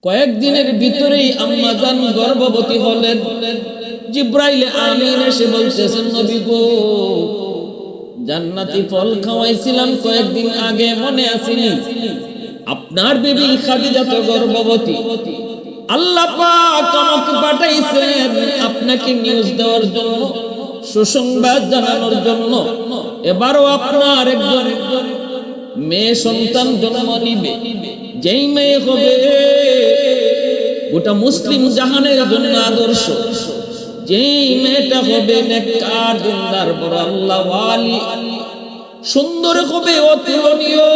কয়েকদিনের ভিতরেই আম্মা জান গর্ভবতী হলেন। জিব্রাইল আমিন এসে বলতেছেন, নবী গো, জান্নাতি ফল খাওয়াইছিলাম কয়েকদিন আগে, মনে আসেনি? আপনার বিবি খাদিজা তো গর্ভবতী। আল্লাহ পাক আমাকে পাঠাইছেন আপনাকে নিউজ দেওয়ার জন্য, সুসংবাদ জানানোর জন্য। এবারও আপনার একজন মেয়ে সন্তান জন্ম নিবে, যেই মেয়ে হবে গোটা মুসলিম জাহানের জন্য আদর্শ, যেই মেয়েটা হবে নেককার দিনদার বড় আল্লাহ ওয়ালি, সুন্দর হবে, অতুলনীয়।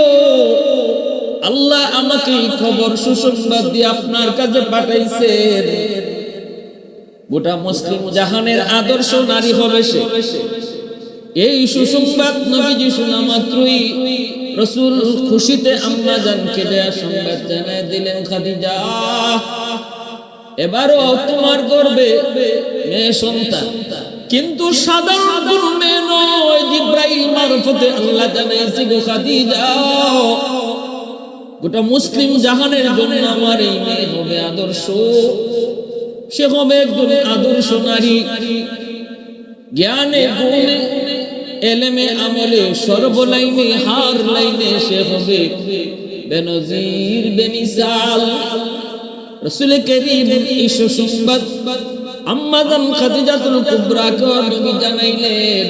আল্লাহ আমাকে এই খবর সুসংবাদ দিয়ে আপনার কাছে পাঠাইছেন, গোটা মুসলিম জাহানের আদর্শ নারী হবে সে। এই সুসংবাদ নবীজি শোনা মাত্রই রাসূল খুশিতে আম্মা জানকে দেয়া সংবাদ জানায় দিলেন, খাদিজা এবারও তোমার গর্ভে মেয়ে সন্তান, কিন্তু সাধারণ কোনো মেয়ে নয়, জিব্রাইল মারফতে আল্লাহ জানাইছে, গো খাদিজা গোটা মুসলিম জাহানের জন্য আমার এই মেয়ে হবে আদর্শ। সে হবে একজন আদর্শ নারী, জ্ঞানে গুণে এলেমে আমলে সর্বলাইনে হার লাইনে সে হবে বেনজির বেমিসাল। রাসূল করিম এই সুসংবাদ আম্মা জান খাদিজাতুল কুবরাকে নবী জানাইলেন।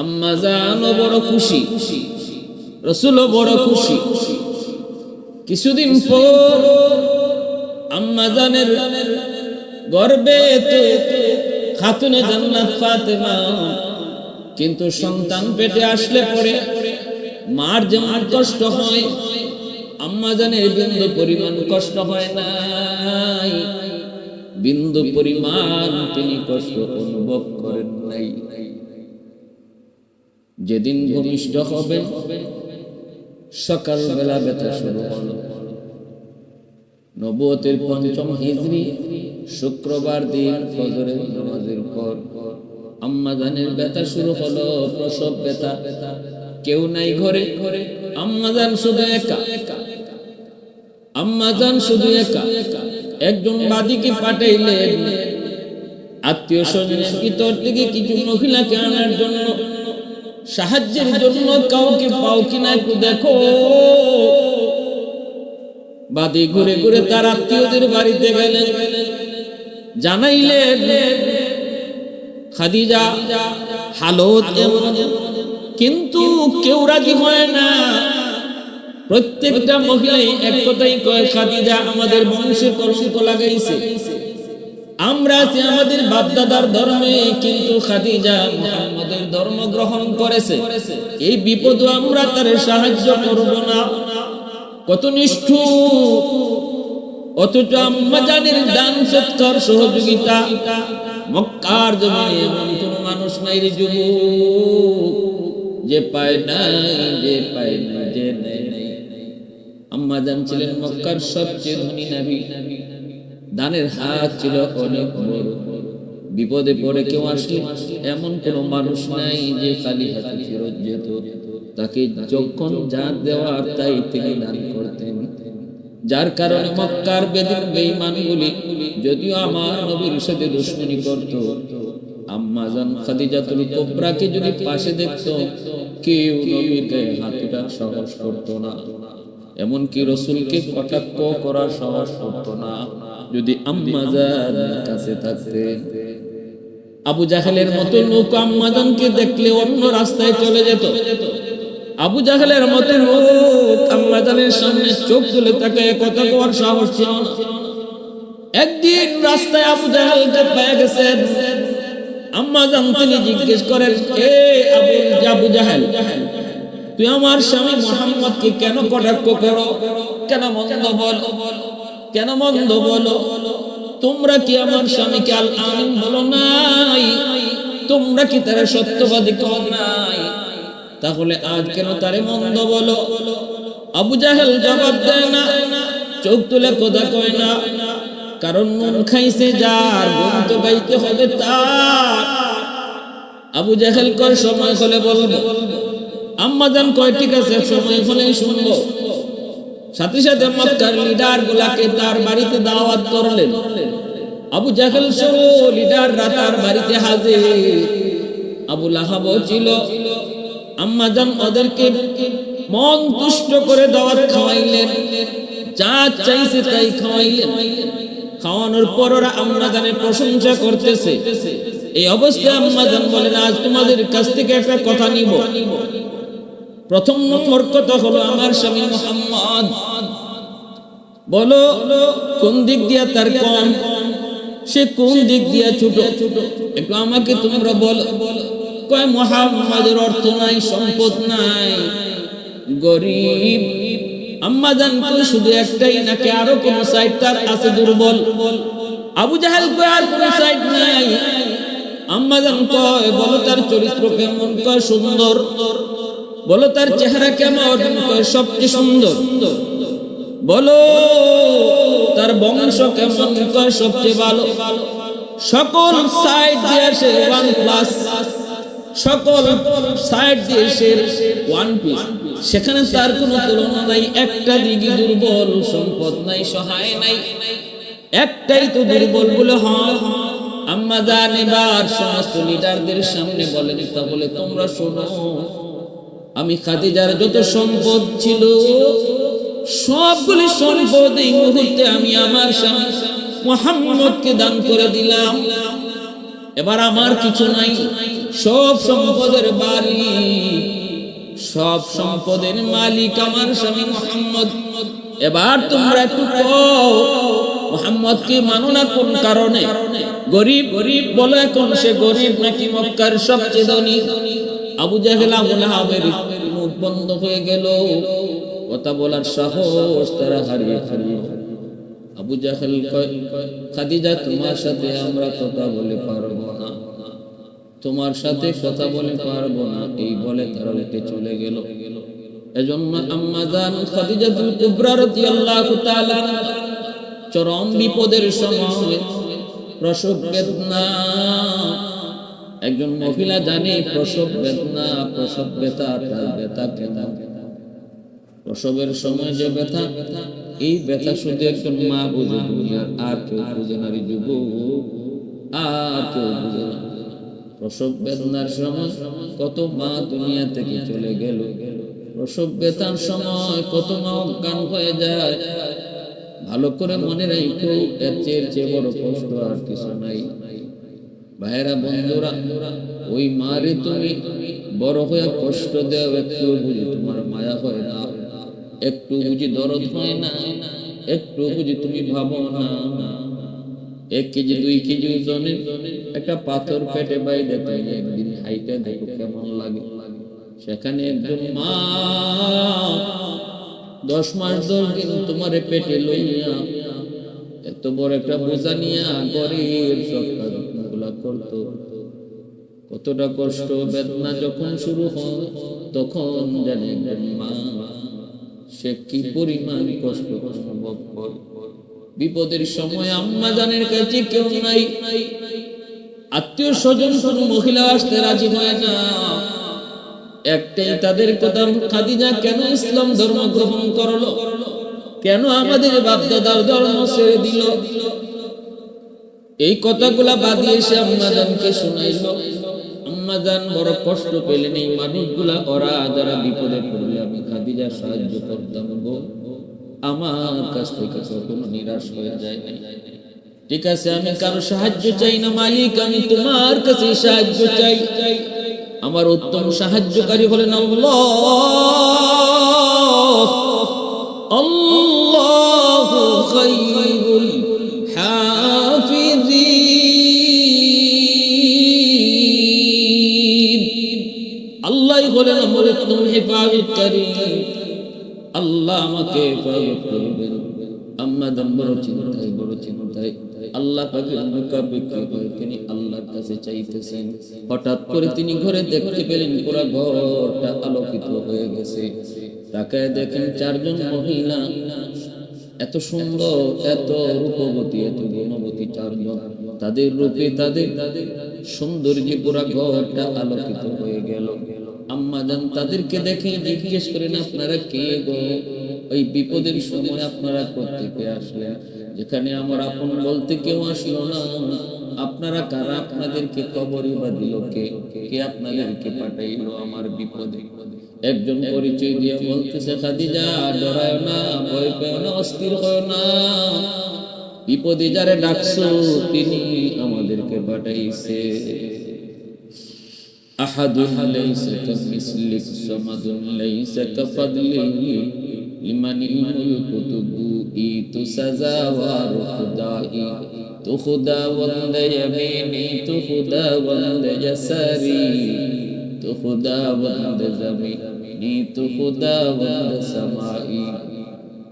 আম্মা জান বড় খুশি, রাসূলও বড় খুশি। কিছুদিন পর আম্মা জানের গর্ভে তো খাতুনে জান্নাত ফাতেমা, কিন্তু সন্তান পেটে আসলে পরে মার যেমন কষ্ট হয়, আম্মা জানের বিন্দু পরিমাণ কষ্ট হয় নাই, বিন্দু পরিমাণ তিনি কষ্ট অনুভব করেন নাই। যেদিন ভূমিষ্ঠ হবেন সকালবেলা ব্যথা শুরু হলো। নবুয়তের পঞ্চম হিজরি শুক্রবার দিন ফজরের নামাজের পর আম্মা জানের ব্যথা শুরু হলো, প্রসব ব্যথা। কেউ নাই ঘরে, আম্মা জান শুধু একা, আম্মা জান শুধু একা। একজন বাদীকে পাঠাইলেন আত্মীয় স্বজনের ভিতর থেকে কিছু মহিলাকে আনার জন্য, সাহায্যের জন্য। কাউকে পাও কিনা একটু দেখো। বাদী ঘুরে ঘুরে তার আত্মীয়দের বাড়িতে গেলেন, জানাইলেন খাদিজা হালত এমন, কিন্তু কেউ রাজি হয় না। প্রত্যেকটা মহিলাই এক কথাই কয়, খাদিজা আমাদের বংশে কলঙ্ক লাগাইছে, আমরা আছি আমাদের বাপদাদার ধর্মে, কিন্তু খাদিজা মুহাম্মাদের ধর্ম গ্রহণ করেছে, এই বিপদ আমরা তার সাহায্য করব না। কত নিষ্ঠুর! অথচ আম্মা জানের দান সৎকার সহযোগিতা মক্কার জমিনে এমন কোন মানুষ নাই রে যুবক, যে পায় নাই, যে পায় না, যে নেয় নাই। আম্মা জান ছিলেন মক্কার সবচেয়ে ধনী নারী, দানের হাত ছিল অনেক বড়। বিপদে পড়ে কেউ আসলে এমন কোন মানুষ নাই যে খালি হাতে ফেরত যেত। তাকে যখন যা দেওয়ার তাই তিনি দান করতেন। যার কারণে মক্কার বেঈমানগুলি যদিও আমার নবীর সাথে দুশমনি করত, আম্মা জান খাদিজাতুল কুবরাকে যদি পাশে দেখতো, কেউ নবীর গায়ে হাত তোলার সাহস করত না, এমনকি রাসূলকে কটাক্ষ করার সাহস করত না যদি আম্মা জান কাছে থাকতেন। আবু জাহেলের মতো লোক আম্মা জানকে দেখলে অন্য রাস্তায় চলে যেত। আবু জাহেলের মতো লোক আম্মা জানের সামনে চোখ তুলে তাকায় কথা বলার সাহস ছিল না। একদিন রাস্তায় আবু জাহেলকে পেয়ে গেছেন। আম্মা জান তিনি জিজ্ঞেস করেন, এ আবু জাহেল, তুই আমার স্বামী মুহাম্মদকে কেন কটাক্ষ করো, কেন মন্দ বলো, কেন মন্দ বলো? তোমরা কি আমার স্বামীকে আল আমিন বলো নাই? তোমরা কি তার সত্যবাদী কও নাই? তাহলে আজ কেন তারে মন্দ বলো? আবু জাহেল জবাব দেয় না, চোখ তুলে কথা কয় না, কারণ নুন খাইছে যার, গুণ তো গাইতে হবে তার। আবু জাহেল কয় সময় হলে বলবো। আম্মা জান কয় ঠিক আছে, সময় হলেই শুনবো। সাথে সাথে মক্কার লিডার গুলাকে তার বাড়িতে দাওয়াত করলেন। আবু জাহেল সহ লিডাররা তার বাড়িতে হাজির। আবু লাহাব ছিল। আম্মা জান ওদেরকে মন তুষ্ট করে দাওয়াত খাওয়াইলেন, যা চাইছে তাই খাওয়াইলেন। খাওয়ানোর পর ওরা আম্মা জানের প্রশংসা করতেছে। এই অবস্থায় আম্মা জান বলেন, আজ তোমাদের কাছ থেকে একটা কথা নিব। প্রথম নম্বর কথা হলো, আমার স্বামী মুহাম্মদ বলো কোন দিক দিয়া তার কম, সে কোন দিক দিয়া ছোট, একটু আমাকে তোমরা বলো। কয় মুহাম্মাদের অর্থ নাই, সম্পদ নাই, গরিব। আম্মা জান কই শুধু একটাই নাকি আরো কোন সাইড তার আছে দুর্বল? আবু জাহেল কয় আর কোন সাইড নাই। আম্মা জান কয় বলো তার চরিত্র কেমন? কয় সুন্দর। বলো তার চেহারা কেমন? কয় সবচেয়ে সুন্দর। বলো তার বংশ কেমন? কয় সবচেয়ে ভালো। সকল সাইড দিয়ে সে ওয়ান প্লাস, সকল সাইড দিয়ে সে ওয়ান পিস। সেখানে তার কোনো তুলনা নাই। একটা দিকে দুর্বল, সম্পদ নাই, সহায় নাই, একটাই তো দুর্বল বলে হয়। আম্মা জান এবার সমস্ত লিডারদের সামনে বলেন, তা বলে তোমরা শোনো, আমি খাদিজার যত সম্পদ ছিল সবগুলি সম্পদ এই মুহূর্তে আমি আমার স্বামী মুহাম্মদকে দান করে দিলাম। এবার আমার কিছু নাই, সব সম্পদের মালিক, সব সম্পদের মালিক আমার স্বামী মুহাম্মদ। এবার তোমরা একটু কও, মুহাম্মদকে মানো না কোন কারণে? গরিব গরিব বলো, এখন সে গরিব নাকি মক্কার সবচেয়ে ধনী? আবু জাহেল আবু লাহাবের মুখ বন্ধ হয়ে গেল, কথা বলার সাহস তারা হারিয়ে ফেলল। আবু জাহেল কয়, খাদিজা তোমার সাথে আমরা কথা বলে পারবো না, তোমার সাথে কথা বলে পারবো না, এই বলে তারা উঠে চলে গেল। এজন্য আম্মা জান খাদিজাতুল কুবরা রাদিয়াল্লাহু তাআলা চরম বিপদের সময় প্রসব বেদনা, একজন মহিলা জানে প্রসব বেদনা, প্রসব ব্যথা, তার ব্যথা কেমন। প্রসবের সময় যে ব্যথা, এই ব্যথা শুধু একজন মা বুঝে, দুনিয়ার আর কেউ বুঝে না রে যুবক, আর কেউ বুঝে না। প্রসব বেদনার সময় কত মা দুনিয়া থেকে চলে গেল, প্রসব ব্যথার সময় কত মা অজ্ঞান হয়ে যায়। ভালো করে মনে রাখো, এর চেয়ে বড় কষ্ট আর কিছু নাই। ভাইরা বন্ধুরা, ওই মারে তুমি বড় হয়ে কষ্ট দেও, একটু বুঝি তোমার মায়া হয় না, একটু বুঝি দরদ হয় না, একটু বুঝি তুমি ভাবো না। 1 কেজি 2 কেজি ওজনের একটা পাথর পেটে বাইরে তুমি একদিন হাইটা দেখো কেমন লাগে। সেখানে একজন মা 10 মাস 10 দিন তোমার পেটে লইয়া এত বড় একটা বোঝা নিয়ে ঘরের সব কাজগুলা করতো। কতটা কষ্ট বেদনা যখন শুরু হয়, তখন জানে মা সে কি পরিমাণ কষ্ট অনুভব করে। বিপদের সময় আম্মা জানের কাছে কেউ নাই, আত্মীয় স্বজন কোন মহিলা আসতে রাজি হয় না। একটাই তাদের কথা, খাদিজা কেন ইসলাম ধর্ম গ্রহণ করলো, কেন আমাদের বাপ দাদার ধর্ম ছেড়ে দিল। এই কথাগুলা বাদিয়ে এসে আম্মা জানকে শোনাইল। আম্মা জান বড় কষ্ট পেলেন। এই মানুষগুলা ওরা যারা বিপদে পড়লে আমি খাদিজা সাহায্য করতাম গো, আমার কাছ থেকে কখনো নিরাশ হয়ে যায় না। ঠিক আছে, আমি কারো সাহায্য চাই না মালিক, আমি তোমার কাছে সাহায্য চাই। আমার উত্তম সাহায্যকারী হলেন আল্লাহ। আল্লাহু খায়রুল হাফিজিন। আল্লাহ হলেন আমার উত্তম হেফাজতকারী। আল্লাহ আমাকে হেফাজত করবেন। আম্মা জান বড় চিন্তায় আল্লাহ পাকের মুখাপেক্ষী হয়ে তিনি আল্লাহর কাছে চাইতেছেন। হঠাৎ করে তিনি ঘরে দেখতে পেলেন পুরো ঘরটা আলোকিত হয়ে গেছে। তাকায় দেখেন 4 জন মহিলা, এত সুন্দর, এত রূপবতী, এত গুণবতী 4 জন। তাদের রূপে, তাদের সৌন্দর্যে পুরো ঘরটা আলোকিত হয়ে গেল। আম্মা জান তাদেরকে দেখে জিজ্ঞেস করেন, আপনারা কে গো? ওই বিপদের সময় আপনারা প্রত্যেকে আসলেন, যেখানে আমার আপন বলতে কেউ আসলো না। আপনারা কারা? আপনাদেরকে কবরে বা দিল কে? কে আপনাদেরকে পাঠাইলো আমার বিপদে? একজন পরিচয় দিয়ে বলতেছে, খাদিজা ডরায় না, ভয় পেও না, অস্থির হয় না, বিপদে যারে ডাকছো তিনি আমাদেরকে পাঠাইছে। আহাদুন লাইসা কামিসলিক সামাদুন লাইসা কাফাদলিহি লিমানিল মুলকু তুবুই তুসাজাওয়ার খুদাই তু খুদা ওয়ান্দ ইয়ামিনি তু খুদা ওয়ান্দ ইয়াসারি তু খুদা ওয়ান্দ জামিনি তু খুদা ওয়ান্দ সামাই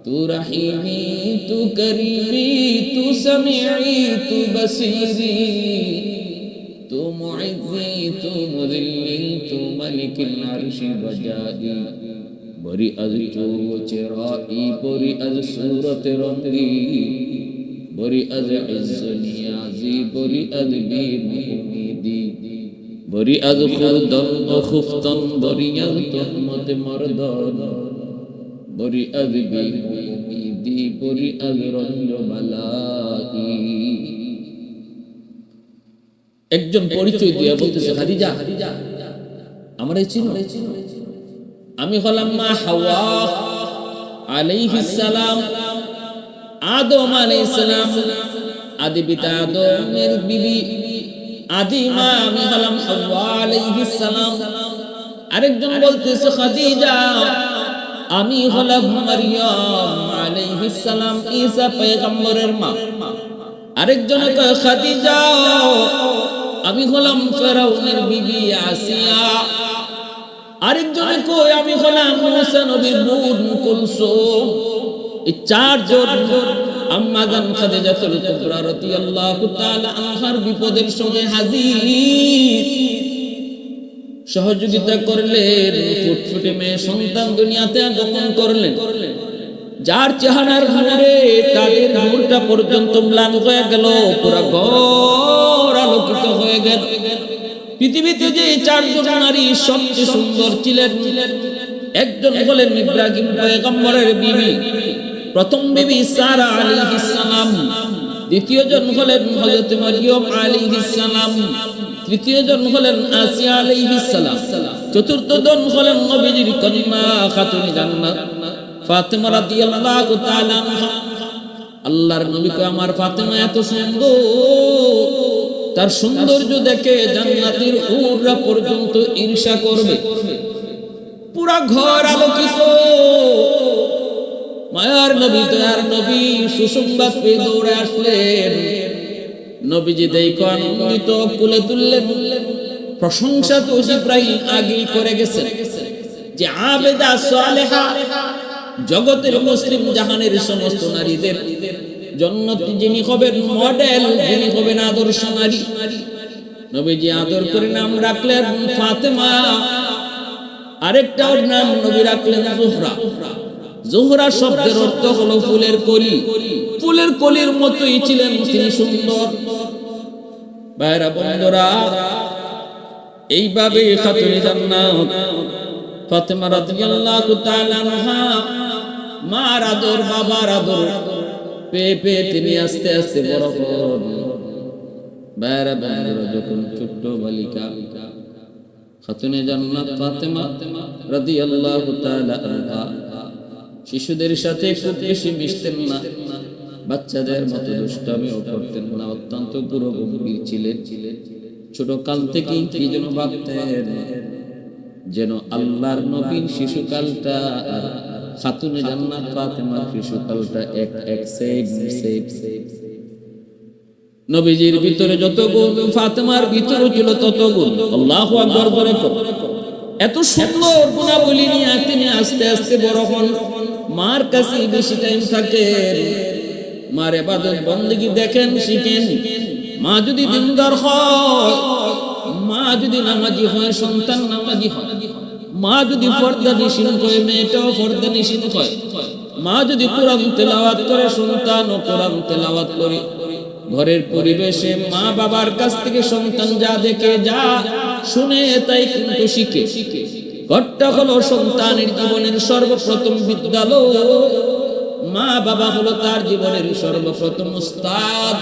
তু রহিমি তু করিমি তু সামিঈ তু বসীরি তু মুইজ্জি তু মুযিল্লি তু মালিকুল আরশি বজাই বরি আজ চেরাই বরি আজ সূরত রঙ্গি বরি আজ ইজ্জ নিয়াজি বরি আজ বীর মুমিদি বরি আজ খুরদন ও খুফতন বরি আজ তুহমত মরদন বরি আজ বীর মুমিদি বরি আজ রঞ্জ বালাই। একজন পরিচয় দিয়ে বলতেছে, খাদিজা আমার এই চিনো, আমি হলাম মা হাওয়া আলাইহিস সালাম, আদম আলাইহিস সালাম, আদি পিতা আদমের বিবি, আদি মা আমি হলাম হাওয়া আলাইহিস সালাম। আরেকজন বলতেছে, খাদিজা আমি হলাম মারইয়াম আলাইহিস সালাম, ঈসা পয়গম্বরের মা। আরেকজন কয়, খাদিজা আমি হলাম ফেরাউনের বিবি আসিয়া। আরেকজনে কয়, আমি হলাম মুসা নবীর বোন কুলসুম। এই চারজন আম্মা জান খাদিজাতুল কুবরা রাদিয়াল্লাহু তাআলা আনহার বিপদের সময় হাজির, সহযোগিতা করলেন, ফুটফুটে মেয়ে সন্তান দুনিয়াতে আগমন করলেন, যার চেহারার নূরে তাদের নূরটা পর্যন্ত ম্লান হয়ে গেল, পুরো ঘর আলোকিত হয়ে গেল। পৃথিবীতে যে চারজন নারী সবচেয়ে সুন্দর ছিলেন, একজন হলেন ইব্রাহিম পয়গম্বরের বিবি, প্রথম বিবি সারা আলাইহিস সালাম, দ্বিতীয় জন হলেন হযরত মারইয়াম আলাইহিস সালাম, তৃতীয় জন হলেন আসিয়া আলাইহিস সালাম, চতুর্থ জন হলেন নবীজির কন্যা খাতুনে জান্নাত ফাতেমা রাদিয়াল্লাহু তাআলা আনহা। আল্লাহর নবী কয়, আমার ফাতেমা এত সুন্দর, তার সৌন্দর্য দেখে জান্নাতের হুররা পর্যন্ত ঈর্ষা করবে। পুরা ঘর আলোকিত। মায়ার নবী, দয়ার নবী সুসংবাদ পেয়ে দৌড়ে আসলেন। নবীজি দেখে আনন্দিত, কুলে তুললেন। প্রশংসা তো জিবরাইল আগেই করে গেছেন যে আবেদা সালেহা, জগতের মুসলিম জাহানের সমস্ত নারীদের জন্য যিনি হবেন মডেল, যিনি হবেন আদর্শ নারী। নবীজি আদর করে নাম রাখলেন ফাতেমা, আরেকটা ওর নাম নবী রাখলেন জোহরা। জোহরা শব্দের অর্থ হলো ফুলের কলি। ফুলের কলির মতোই ছিলেন তিনি সুন্দর। ভাইরা বন্ধুরা, এইভাবে খাতুনে জান্নাত ফাতেমা রাদিয়াল্লাহু তাআলা আনহা মার আদর, বাবার আদর পেয়ে পেয়ে তিনি আস্তে আস্তে বড় হন। ভাইরা বন্ধুরা, যখন ছোট্ট বালিকা খাতুনে জান্নাত ফাতেমা রাদিয়াল্লাহু তাআলা আনহা শিশুদের সাথে খুব বেশি মিশতেন না, বাচ্চাদের মতো দুষ্টামিও করতেন না, অত্যন্ত গুরুগম্ভীর ছিলেন। ছোট কাল থেকেই কি যেন ভাবতেন যেন আল্লাহর নবীর শিশুকালটা আর খাতুনে জান্নাত ফাতেমার শিশুকালটা এক সেম। নবীজির ভিতরে যত গুণ, ফাতেমার ভিতরে ছিল তত গুণ। আল্লাহু আকবার বলে এত সুন্দর গুণাবলী নিয়ে তিনি আস্তে আস্তে বড় হন। মার কাছে বেশি টাইম থাকেন, মার ইবাদত বندگی দেখেন, শিখেন। মা যদি দিনদার হয়, মা যদি নামাজি হয়, সন্তান নামাজি হয়। মা যদি পর্দানিশীন হয়, মেয়েটাও পর্দানিশীন হয়। মা যদি কোরআন তেলাওয়াত করে, সন্তানও কোরআন তেলাওয়াত করে। ঘরের পরিবেশে মা বাবার কাছ থেকে সন্তান যা দেখে, যা শুনে, তাই কিন্তু শিখে। ঘরটা হলো সন্তানের জীবনের সর্বপ্রথম বিদ্যালয়, মা বাবা হলো তার জীবনের সর্বপ্রথম উস্তাদ।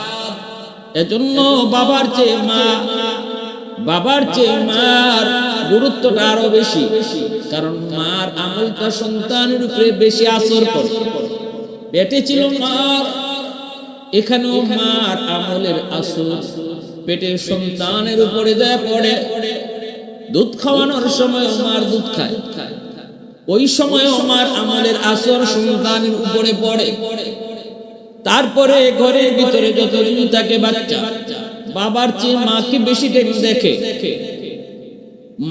এজন্য বাবার চেয়ে মার গুরুত্বটা আরো বেশি, কারণ মার আমলটা সন্তানের উপরে বেশি আসর করে। পেটে ছিল মার, এখানেও মার আমলের আসর পেটের সন্তানের উপরে যায় পড়ে। দুধ খাওয়ানোর সময় মার দুধ খায়, ওই সময় মার আমলের আসর সন্তানের উপরে পড়ে। তারপরে ঘরের ভিতরে যতদিন থাকে বাচ্চা, বাবার চেয়ে মাকে বেশি দেখে।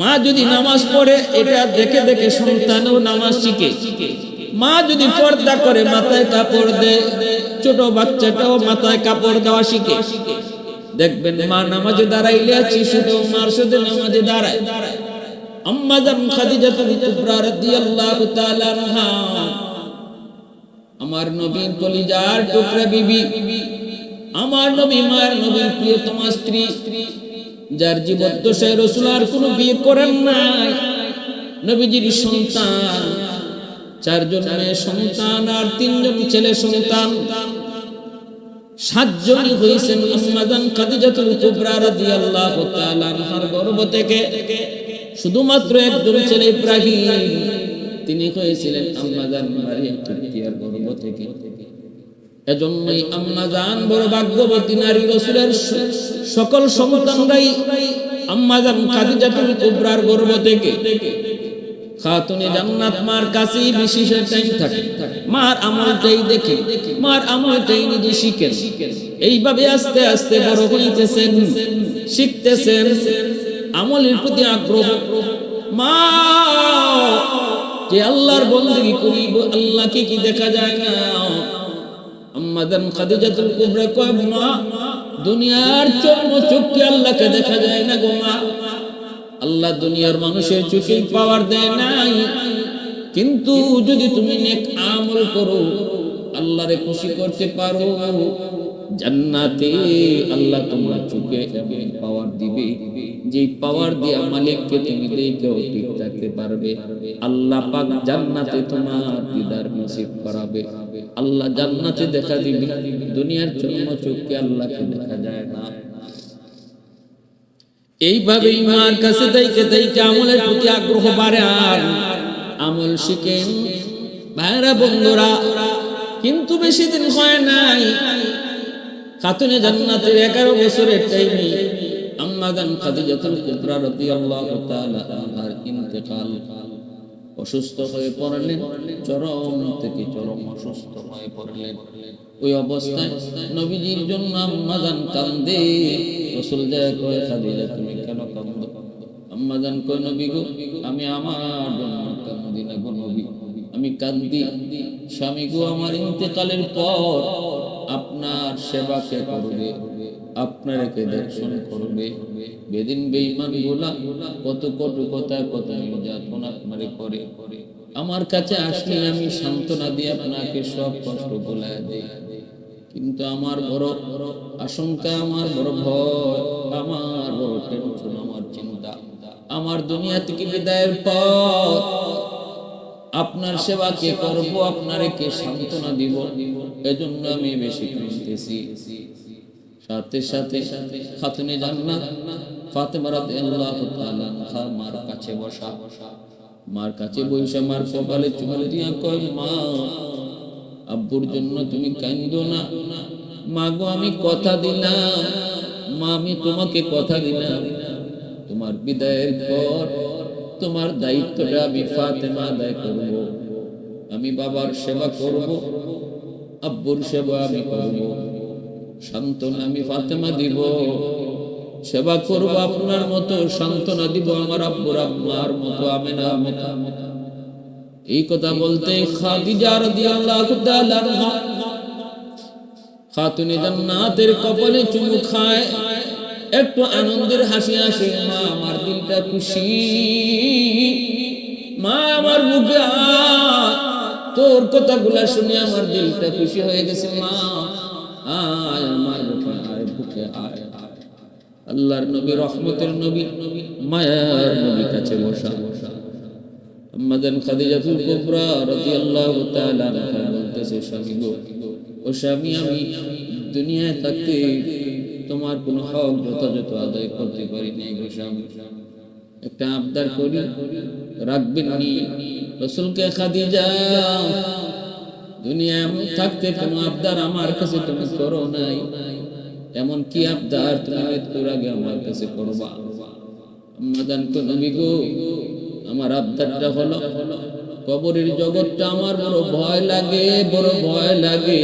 মা যদি নামাজ পড়ে, এটা দেখে দেখে সন্তানও নামাজ শিখে। মা যদি পর্দা করে, মাথায় কাপড় দেয়, ছোট বাচ্চাটাও মাথায় কাপড় দেওয়া শিখে। দেখবেন মা নামাজে দাঁড়াইলে শিশুটাও মার সাথে নামাজে দাঁড়ায়। আম্মা জান খাদিজাতুল কুবরা রাদিয়াল্লাহু তাআলা আনহা, আমার নবীর কলিজার টুকরা বিবি, আমার নবী মায়ের নবীর প্রিয়তমা স্ত্রী, যার জীবদ্দশায় রাসূল আর কোনো বিয়ে করেন নাই। নবীজির সন্তান 4 জন মেয়ে সন্তান আর 3 জন ছেলে সন্তান, 7 জনই হয়েছেন আম্মা জান খাদিজাতুল কুবরা রাদিয়াল্লাহু তাআলা আনহার গর্ভ থেকে। শুধুমাত্র একজন ছেলে ইব্রাহিম, তিনি হয়েছিলেন আম্মা জান মারিয়াম কিবতিয়ার গর্ভ থেকে। এজন্যই আম্মা জান বড় ভাগ্যবতী নারী। রাসূলের সকল সন্তানরাই আম্মা জান খাদিজাতুল কুবরার গর্ভ থেকে। খাতুনে জান্নাত মার কাছেই বিশেষ টাইম থাকে, মার আমলটাই দেখে, মার আমলটাই নিজে শিখেন। এইভাবে আস্তে আস্তে বড় হইতেছেন, শিখতেছেন, আমলের প্রতি আগ্রহ। মা যে আল্লাহর বন্দেগী করিব, আল্লাহকে কি দেখা যায় না? আম্মা জান খাদিজাতুল কুবরা কয়, মা দুনিয়ার চক্ষে আল্লাহকে দেখা যায় না গো মা। আল্লাহ দুনিয়ার মানুষের চোখে পাওয়ার দেয় নাই, কিন্তু যদি তুমি নেক আমল করো, আল্লাহরে খুশি করতে পারো, জান্নাতে আল্লাহ তোমার চোখে এমন পাওয়ার দিবে, যে পাওয়ার দিয়ে মালিককে তুমি দেখেও ঠিক থাকতে পারবে। আল্লাহ পাক জান্নাতে তোমার দিদার নসিব করাবে। আল্লাহ জান্নাতে দেখা দিবে, দুনিয়ার চোখে আল্লাহকে দেখা যায় না। এইভাবেই মার কাছে দেখে দেখে আমলের প্রতি আগ্রহ বাড়ে আর আমল শিখেন। ভাইরা বন্ধুরা, কিন্তু বেশি দিন হয় নাই, খাতুনে জান্নাতের 11 বছরের টাইমে আম্মা জান খাদিজাতুল কুবরা রাদিয়াল্লাহু তাআলা আনহার ইন্তেকাল। অসুস্থ হয়ে পড়লেন, চরম থেকে চরম অসুস্থ হয়ে পড়লেন। ওই অবস্থায় নবীজির জন্য আম্মা জান কান্দে। রাসূল যায় কয়, খাদিজা তুমি কেন কাঁদো? আম্মা জান কয়, নবী গো, আমি আমার জন্য কাঁদি না গো নবী, আমি কাঁদি স্বামী গো আমার ইন্তেকালের পর আপনার সেবা কে করবে, আপনারকে দর্শন করবে। বেদিন বেঈমান গুলা কত কটু কথা, কত নির্যাতন আপনারে করে। আমার কাছে আসলে আমি সান্ত্বনা দিয়ে আপনাকে সব কষ্ট ভুলায় দেই, কিন্তু আমার বড় আশঙ্কা, আমার বড় ভয়, আমার বড় টেনশন, আমার চিন্তা, আমার দুনিয়া থেকে বিদায়ের পর আপনার সেবা কে করবো, আপনারে কে সান্ত্বনা দিব, এজন্য আমি বেশি কাঁদতেছি। সাথে সাথে খাতুনে জান্নাত ফাতেমা রাদিয়াল্লাহু তাআলা আনহা মার কাছে বসা, মার কাছে বসে মার কপালে চুমু দিয়া কয়, মা আব্বুর জন্য তুমি কাঁদো না। মা গো, আমি কথা দিলাম, মা আমি তোমাকে কথা দিলাম, তোমার বিদায়ের পর তোমার দায়িত্বটা আমি ফাতেমা আদায় করব। আমি বাবার সেবা করব, আব্বুর সেবা আমি করব, সান্ত্বনা আমি ফাতেমা দিব, সেবা করব আপনার মতো, সান্ত্বনা দিব আমার আব্বুর আম্মার মতো, আমেনার মতো। এই কথা বলতে খাদিজা রাদিয়াল্লাহু তাআলা আনহা খাতুনে জান্নাতের কপালে চুমু খায়, একটু আনন্দের হাসি আসে। মা আমার দিলটা খুশি, মা আমার বুকে তোর কথাগুলা শুনে আমার দিলটা খুশি হয়ে গেছে। মা আয় আমার বুকে আয়, বুকে আয়। আল্লাহর নবী, রহমতের নবী, মায়ার নবী কাছে বসা। আম্মাজান খাদিজাতুল কুবরা রাদিয়াল্লাহু তাআলা আনহা বলতেছে, স্বামী গো, ও স্বামী, আমি দুনিয়ায় থাকতে তোমার কোন হক যথাযথ আদায় করতে পারি নাই গো স্বামী। একটা আবদার করি, রাখবেন নি? রাসূলকে খাদিজা, দুনিয়ায় থাকতে কোনো আবদার আমার কাছে তুমি করো নাই, এমন কি আবদার তুমি মৃত্যুর আগে আমার কাছে করবা? আম্মাজান কো, নবী গো, আমার আবদারটা হলো, কবরের জগৎটা আমার বড় ভয় লাগে, বড় ভয় লাগে।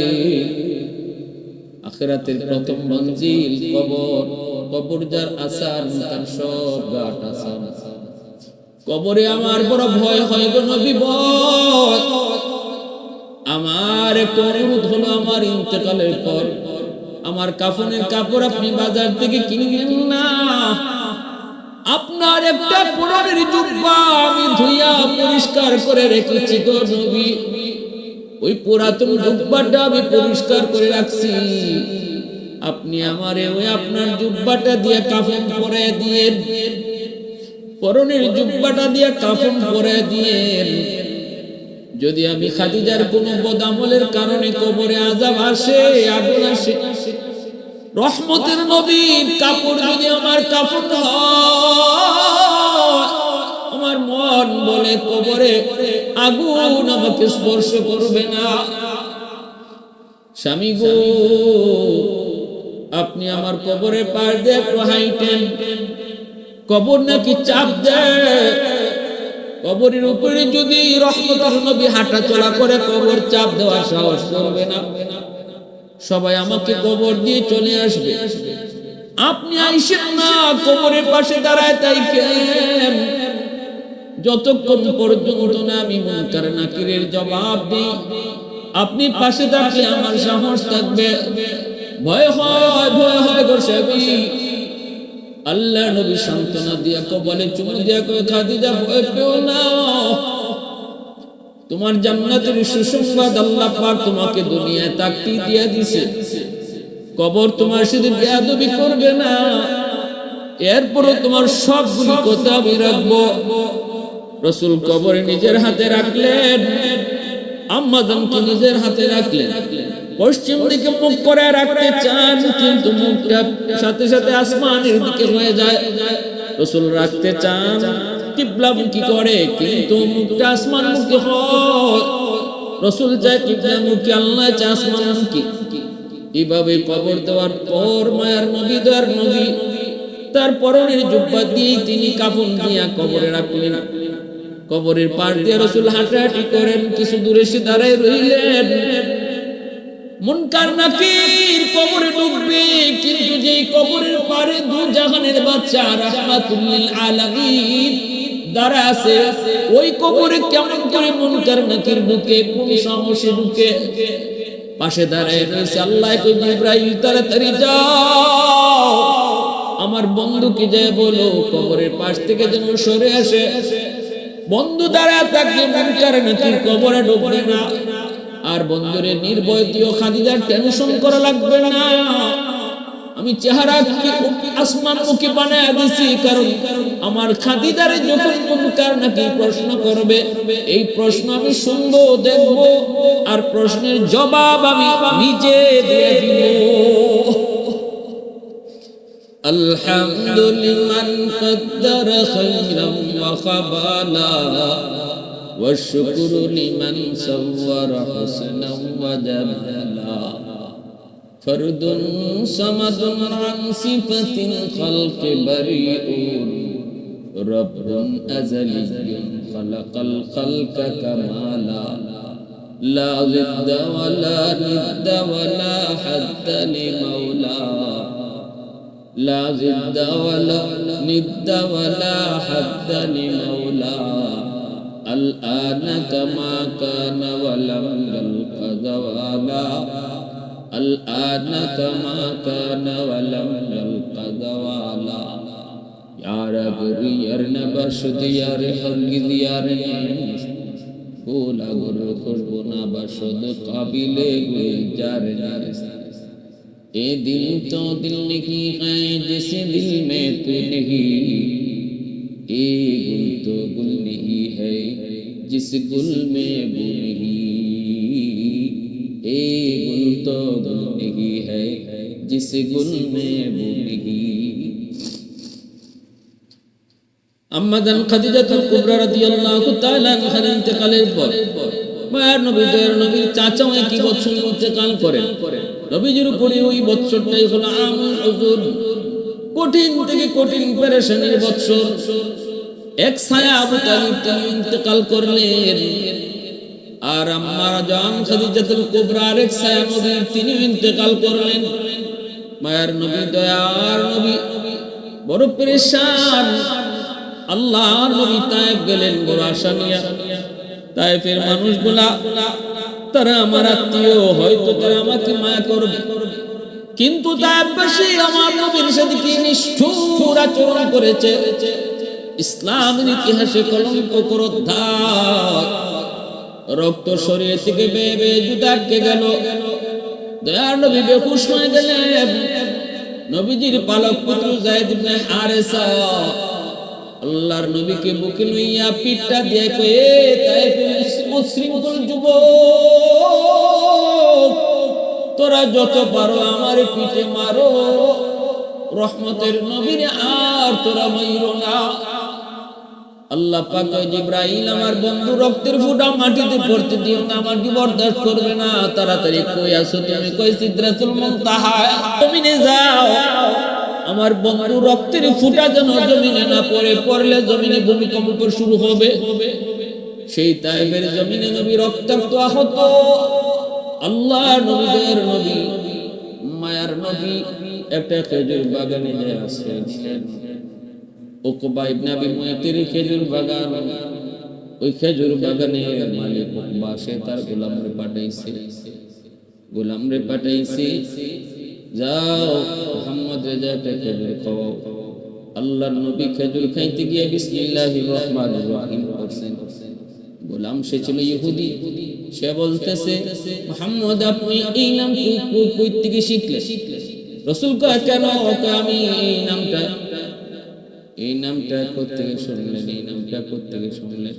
আখিরাতের প্রথম মঞ্জিল কবর, কবর যার আসার তার সব ঘাট আসার। কবরে আমার বড় ভয় হয় গো নবী, ভয়। আমার একটা অনুরোধ হলো, আমার ইন্তেকালের পর আমার কাফনের কাপড় আপনি বাজার থেকে কিনবেন না, আপনার একটা পুরানের জুব্বা আমি ধুইয়া পরিষ্কার করে রেখেছি গো নবী, ওই পুরাতন জুব্বাটা আমি পরিষ্কার করে রাখছি, আপনি আমারে ওই আপনার জুব্বাটা দিয়ে কাফন পরে দিয়ে, পরনের জুব্বাটা দিয়ে কাফন পরে দিয়ে, যদি আমি খাদিজার কোনো বদামলের কারণে কবরে আযাব আসে, আগুন আসে, রহমতের নবীর কাপড় যদি আমার কাফন হয়, আমার মন বলে কবরে আগুন আমাকে স্পর্শ করবে না। স্বামী গো, আপনি আমার কবরে পার দিয়ে একটু হাইটেন, কবর নাকি চাপ দেয়, কবরের উপরে যদি রহমতের নবী হাঁটা চলা করে, কবর চাপ দেওয়ার সাহস করবে না, সবাই আমাকে কবর দিয়ে চলে আসবে, আপনি আইসেন না, কবরের পাশে দাঁড়ায় তাই কেন? যতক্ষণ পর্যন্ত না আমি মুনকার নাকিরের জবাব দিই, আপনি পাশে থাকলে আমার সাহস থাকবে। ভয় হয়, ভয় হয় গো স্বামী। আল্লাহ নবী সান্ত্বনা দিয়া কবলে চুমু দিয়া কয়, খাদিজা ভয় পেও না, তোমার জান্নাতের সুসংবাদ আল্লাহ পাক তোমাকে দুনিয়ায় তাকতি দিয়া দিছে, কবর তোমার সাথে বেয়াদবি করবে না, এরপরও তোমার সবগুলি কথা আমি রাখবো। রাসূল কবরে নিজের হাতে রাখলেন, আম্মাজানকে নিজের হাতে রাখলেন, পশ্চিম দিকে মুখ করে রাখতে চান, কিন্তু মুখটা সাথে সাথে আসমানের দিকে হয়ে যায়। রাসূল রাখতে চান কিবলামুখী করে, কিন্তু মুখটা আসমানমুখী হয়। রাসূল চায় কিবলামুখী, আল্লাহ চায় আসমানমুখী। এইভাবে কবর দেওয়ার পর মায়ার নবী, দয়ার নবী তার পরনের জুব্বা দিয়ে তিনি কাফন দিয়া কবরে রাখলেন। কবরের পাশ দিয়ে রাসূল হাঁটাহাঁটি করেন, কিছু দূরে সে দাঁড়ায় রইলেন। মুনকার নাকির কবরে ঢুকবে, কিন্তু যেই কবরের পারে দু জাহানের বাদশা রাহমাতুল লিল আলামিন দাঁড়া আছে, ওই কবরে কেমন করে মুনকার নাকির ঢুকে, কোন সাহসে ঢুকে? পাশে দাঁড়ায় রয়েছে আল্লাহ কই, জিবরাইল তাড়াতাড়ি যাও, আমার বন্ধুকে যায় বলো কবরের পাশ থেকে যেন সরে আসে। বন্ধু দাঁড়ায় থাকলে মুনকার নাকির কবরে ঢুকবে না। আর বন্ধুরে নির্ভয়তীয় খাদিজার টেনশন করা লাগবে না, আমি চেহারা আসমানমুখী বানায় দিছি, কারণ আমার খাদিজারে যখন মুনকার নাকির প্রশ্ন করবে, এই প্রশ্ন আমি শুনবো, দেখবো, আর প্রশ্নের জবাব আমি নিজে দিয়ে দিব। আলহামদুলিল্লাহ কদ্দারা খায়রাম ওয়া খাবালা والشكر لمن صور حسنا وجمالا فرد صمد عن صفة الخلق بريء رب أزلي خلق الخلق كمالا لا ضد ولا ند ولا حد لمولا لا ضد ولا ند ولا حد لمولا الآن كما كان ولم يلق زوالا الآن كما كان ولم يلق زوالا يا رب يا نبشد يا رحمد يا رحمد بولا گر خوشبنا بشد قابل گلزار اے دل تو دل نہیں ہے جیسے دل میں تو نہیں, اے گل تو گل نہیں ہے जिस गुल में गुल नहीं ए गुल तो गुल नहीं है जिस गुल में गुल नहीं। अम्मा जान खादिजाতুল কুবরা রাদিয়াল্লাহু তাআলা আনহার ইন্তেকালের পর মায়ের নবী দয়ার নবীর চাচা একই বছর ইন্তেকাল করেন। নবীজির উপরে ওই বছরটাই হলো আমুল হুজুর, কঠিন থেকে কঠিন পেরেশানির বছর। এক ছায়া আবু তালিব তিনি ইন্তেকাল করলেন, আর আম্মা জান খাদিজাতুল কুবরা আরেক ছায়া নবী তিনি ইন্তেকাল করলেন। মায়ের নবী দয়ার নবী বড় পেরেশান। আল্লাহর নবী তায়েফ গেলেন বড় আশা নিয়ে। তায়েফের মানুষগুলা তারা আমার আত্মীয়, হয়তো তারা আমাকে মায়া করবে, কিন্তু তায়েফবাসী আমার নবীর সাথে কি নিষ্ঠুর আচরণ করেছে, ইসলামের ইতিহাসে কলঙ্ককর অধ্যায়। রক্ত শরীর থেকে বেয়ে বেয়ে জুতা আটকে গেল। দয়ার নবী বেহুশ হয়ে গেলেন। নবীজির পালক পুত্র যায়েদ ইবনে হারেসা আল্লাহর নবীকে বুকে লইয়া পিঠটা দিয়ে কয়ে, তায়েফের উচ্ছৃঙ্খল যুবক, তোরা যত পারো আমার পিঠে মারো, রহমতের নবীর আর তোরা মাইরো না। আল্লাহ পাক কয়, জিবরাইল আমার বন্ধু রক্তের ফোঁটা মাটিতে পড়তে দিও না, মাটি বরদাস্ত করবে না। তাড়াতাড়ি কই আসো তুমি? কই সিদরাতুল মুনতাহা, জমিনে যাও। আমার বন্ধু রক্তের ফোঁটা যেন জমিনে না পড়ে, পড়লে জমিনে ভূমিকম্প শুরু হবে। সেই তায়েফের জমিনে নবী রক্তাক্ত আহত। আল্লাহ নবীদের নবী মায়ার নবী একটা খেজুর বাগানে যায় আশ্রয় নিলেন। উকবা ইবনে আবি মুয়াতির খেজুর বাগান, ওই খেজুর বাগানের মালিক উকবা সে তার গোলামরে পাঠাইছে, যাও মুহাম্মদ রেজাকে খেজুর খাওয়াও। আল্লাহর নবী খেজুর খাইতে গিয়ে বিসমিল্লাহির রহমানির রহিম বলছেন। গোলাম সে ছিল ইহুদি, সে বলতেছে, মুহাম্মদ আপনি এই নাম কই থেকে শিখলেন? রাসূল কয়, কেন? আমি এই নামটা কোত্থেকে শুনলেন? এই নামটা কোত্থেকে শুনলেন?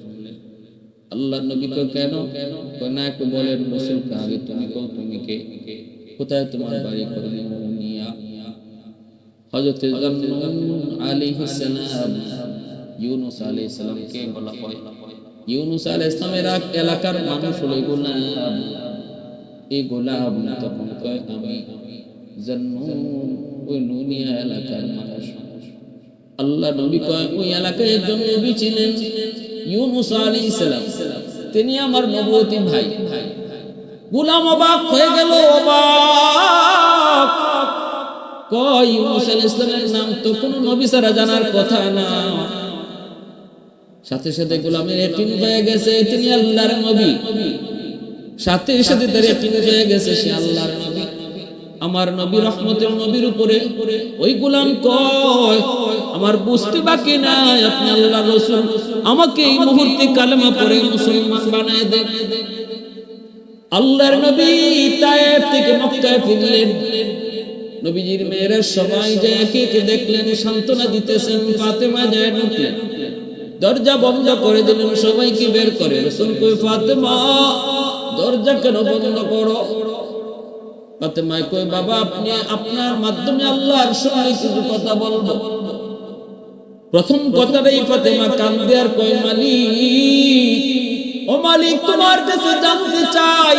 আল্লাহর নবী কয়, কেন? না একটু বলেন। রাসূল কয়, আগে তুমি কও, তুমি কে? কোথায় তোমার বাড়ি? করনিয়া। হযরত জান্নুন আলাইহিস সালাম, ইউনূস আলাইহিস সালামকে বলা হয়। ইউনূস আলাইহিস সালামের এলাকার মানুষ হলো গোলাম। এই গোলাম তখন কয়, আমি জান্নুন, ওই নুনিয়া এলাকার মানুষ। আল্লাহ নবী কয়, ওই এলাকায় একজন নবী ছিলেন ইউনূস আলাইহিস সালাম, তিনি আমার নবুয়তী ভাই। গোলাম অবাক হয়ে গেল, অবাক। কয়, ইউনূস আলাইহিস সালামের নাম তো কোনো নবী ছাড়া জানার কথা না। সাথে সাথে গোলামের ইয়াকিন হয়ে গেছে তিনি আল্লাহর নবী। সাথে সাথে তার ইয়াকিন হয়ে গেছে সে আল্লাহর নবী, আমার নবী রহমতের নবীর উপরে। ওই গোলাম কয়, আমার বুঝতে বাকি নাই, আপনি আল্লাহর রাসূল, আমাকে এই মুহূর্তে কালেমা পড়ে মুসলমান বানায় দেন। আল্লাহর নবী তায়েফ থেকে মক্কায় ফিরলেন। নবীজির মেয়েরা সবাই যায় একে একে দেখলেন, সান্ত্বনা দিতেছেন। ফাতেমা যায় ঢুকলেন, দরজা বন্ধ করে দিলেন, সবাইকে বের করে। রাসূল কই, ফাতেমা দরজা কেন বন্ধ করো? ফাতেমা কই, বাবা আপনি আপনার মাধ্যমে আল্লাহর সঙ্গে কিছু কথা বলবো। প্রথম কথাটাই ফাতেমা কান্দে আর কই, মালিক, ও মালিক, তোমার কাছে জানতে চাই,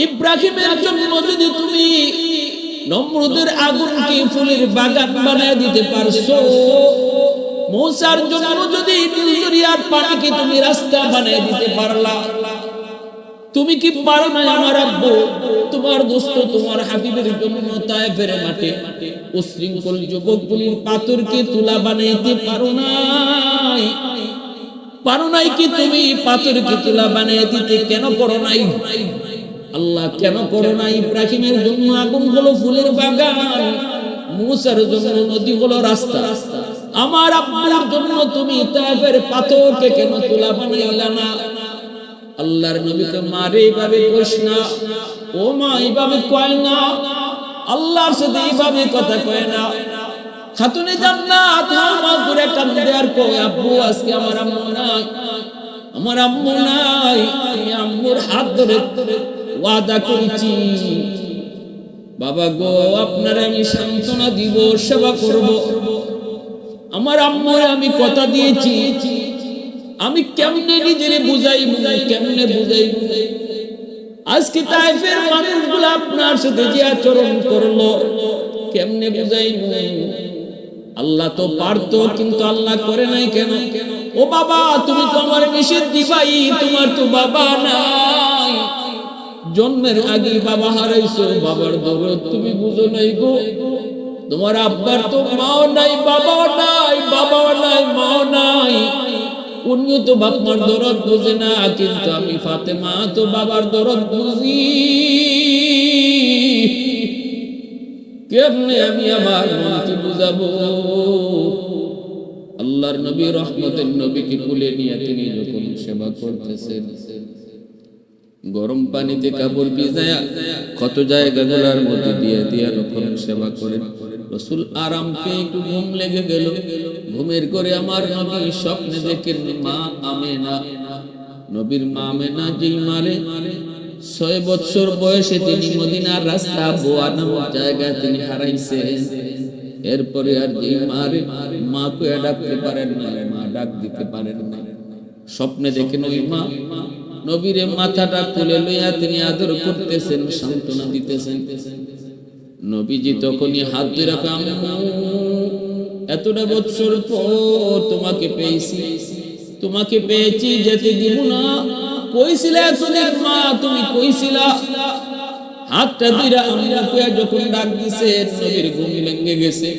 ইব্রাহিমের জন্য যদি তুমি নমরুদের আগুনকে ফুলের বাগান বানায় দিতে পারছো, মূসার জন্য যদি নীল দরিয়ার পানিকে তুমি রাস্তা বানায় দিতে পারলা, তুমি কি পারো না আমার আব্বু তোমার দোস্ত তোমার হাবিবের জন্য তায়েফের মাঠে উশৃঙ্খল যুবকগুলির পাথরকে তুলা বানাইতে পারো নাই কি? তুমি পাথরকে তুলা বানিয়ে দিতে কেন করো নাই? আল্লাহ কেন করো নাই? ইব্রাহিমের জন্য আগুন হলো ফুলের বাগান, মূসার জন্য নদী হলো রাস্তা, আমার আব্বার জন্য তুমি তায়েফের পাথরকে কেন তুলা বানাইলা না? আল্লাহর নবীকে মারে এইভাবে কইস না, ও মা এইভাবে কয় না, আল্লাহর সাথে এইভাবে কথা কয় না। খাতুনে জান্নাত হাওয়া করে কান্দে আর কয় আব্বু আজকে আমার আম্মু নাই, আমার আম্মু নাই। আমি আম্মুর হাত ধরে ওয়াদা করেছি বাবা গো আপনার আমি সান্ত্বনা দিব, সেবা করব। আমার আম্মুর আমি কথা দিয়েছি, আমি কেমনে নিজেরে বুঝাই, কেমনে বুঝাই। আজকে তাইফের মানুষগুলো আপনার সাথে যে আচরণ করলো, কেমনে বুঝাই। আল্লাহ তো পারতো, কিন্তু আল্লাহ করে নাই কেন? ও বাবা তুমি তো আমার নিষেধ দিবাই, তোমার তো বাবা নাই, জন্মের আগে বাবা হারাইছো, বাবার দৌড় তুমি বুঝো নাই গো। তোমার আব্বার তো মাও নাই, বাবাও নাই, বাবাও নাই, মাও নাই। উনিও তো বাপমার দরদ বুঝে না, কিন্তু আমি ফাতেমা তো বাবার দরদ বুঝি। কেমনে আমি আমার মনকে বুঝাবো? আল্লাহর নবী রহমতের নবীকে কোলে নিয়ে তিনি যখন সেবা করতেছেন, গরম পানিতে কাপড় ভিজায়া কত জায়গাগুলোর মধ্যে দিয়ে দিয়ে যখন সেবা করেন, রাসূল আরাম পেয়ে একটু ঘুম লেগে গেল। ঘুমের করে আমার নবী স্বপ্নে দেখেন মা আমেনা, নবীর মা আমেনা যেই মারে 6 বছর বয়সে তিনি মদিনার রাস্তা বোয়া নামক জায়গায় তিনি হারাইছেন। এরপরে আর যেই মারে মা কয়ে ডাকতে পারেন না, মা ডাক দিতে পারেন না। স্বপ্নে দেখেন ওই মা নবীরে মাথাটা তুলে লইয়া তিনি আদর করতেছেন, সান্ত্বনা দিতেছেন। নবীজি তখনই হাত ধরে এতটা বছর পর তোমাকে পেয়েছি, তোমাকে পেয়েছি, যেতে দিব না। কইছিলা এতদিন মা, তুমি কইছিলা। হাতটা ধরে আম্মুকে যখন ডাক দিছে, নবীর ঘুম ভেঙে গেছে।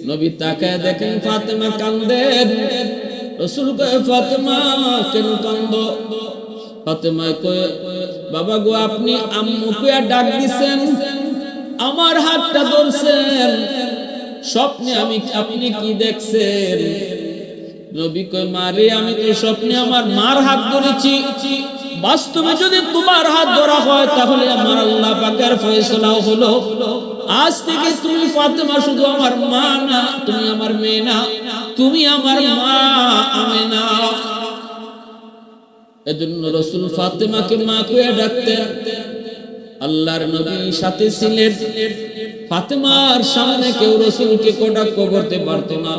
নবী তাকায় দেখেন ফাতেমা কান্দেন। রাসূল কয় ফাতেমা কেন কান্দো? ফাতেমা কয় বাবা গো আপনি আম্মুকে ডাক দিছেন, আমার হাতটা ধরছেন, স্বপ্নে আমি আপনি কি দেখছেন? নবী কয় মারে আমি তো স্বপ্নে আমার মার হাত ধরেছি, বাস্তবে যদি তোমার হাত ধরা হয় তাহলে আমার আল্লাহ পাকের ফয়সালা হলো আজ থেকে তুমি ফাতেমা শুধু আমার মা না, তুমি আমার মেয়ে না, তুমি আমার মা আমেনা। এজন্য রাসূল ফাতেমাকে মা কয়ে ডাকতেন। আল্লাহর নবী সাথে ছিলেন, ফাতেমার সামনে কেউ রাসূলকে কটাক্ষ করতে পারতো না।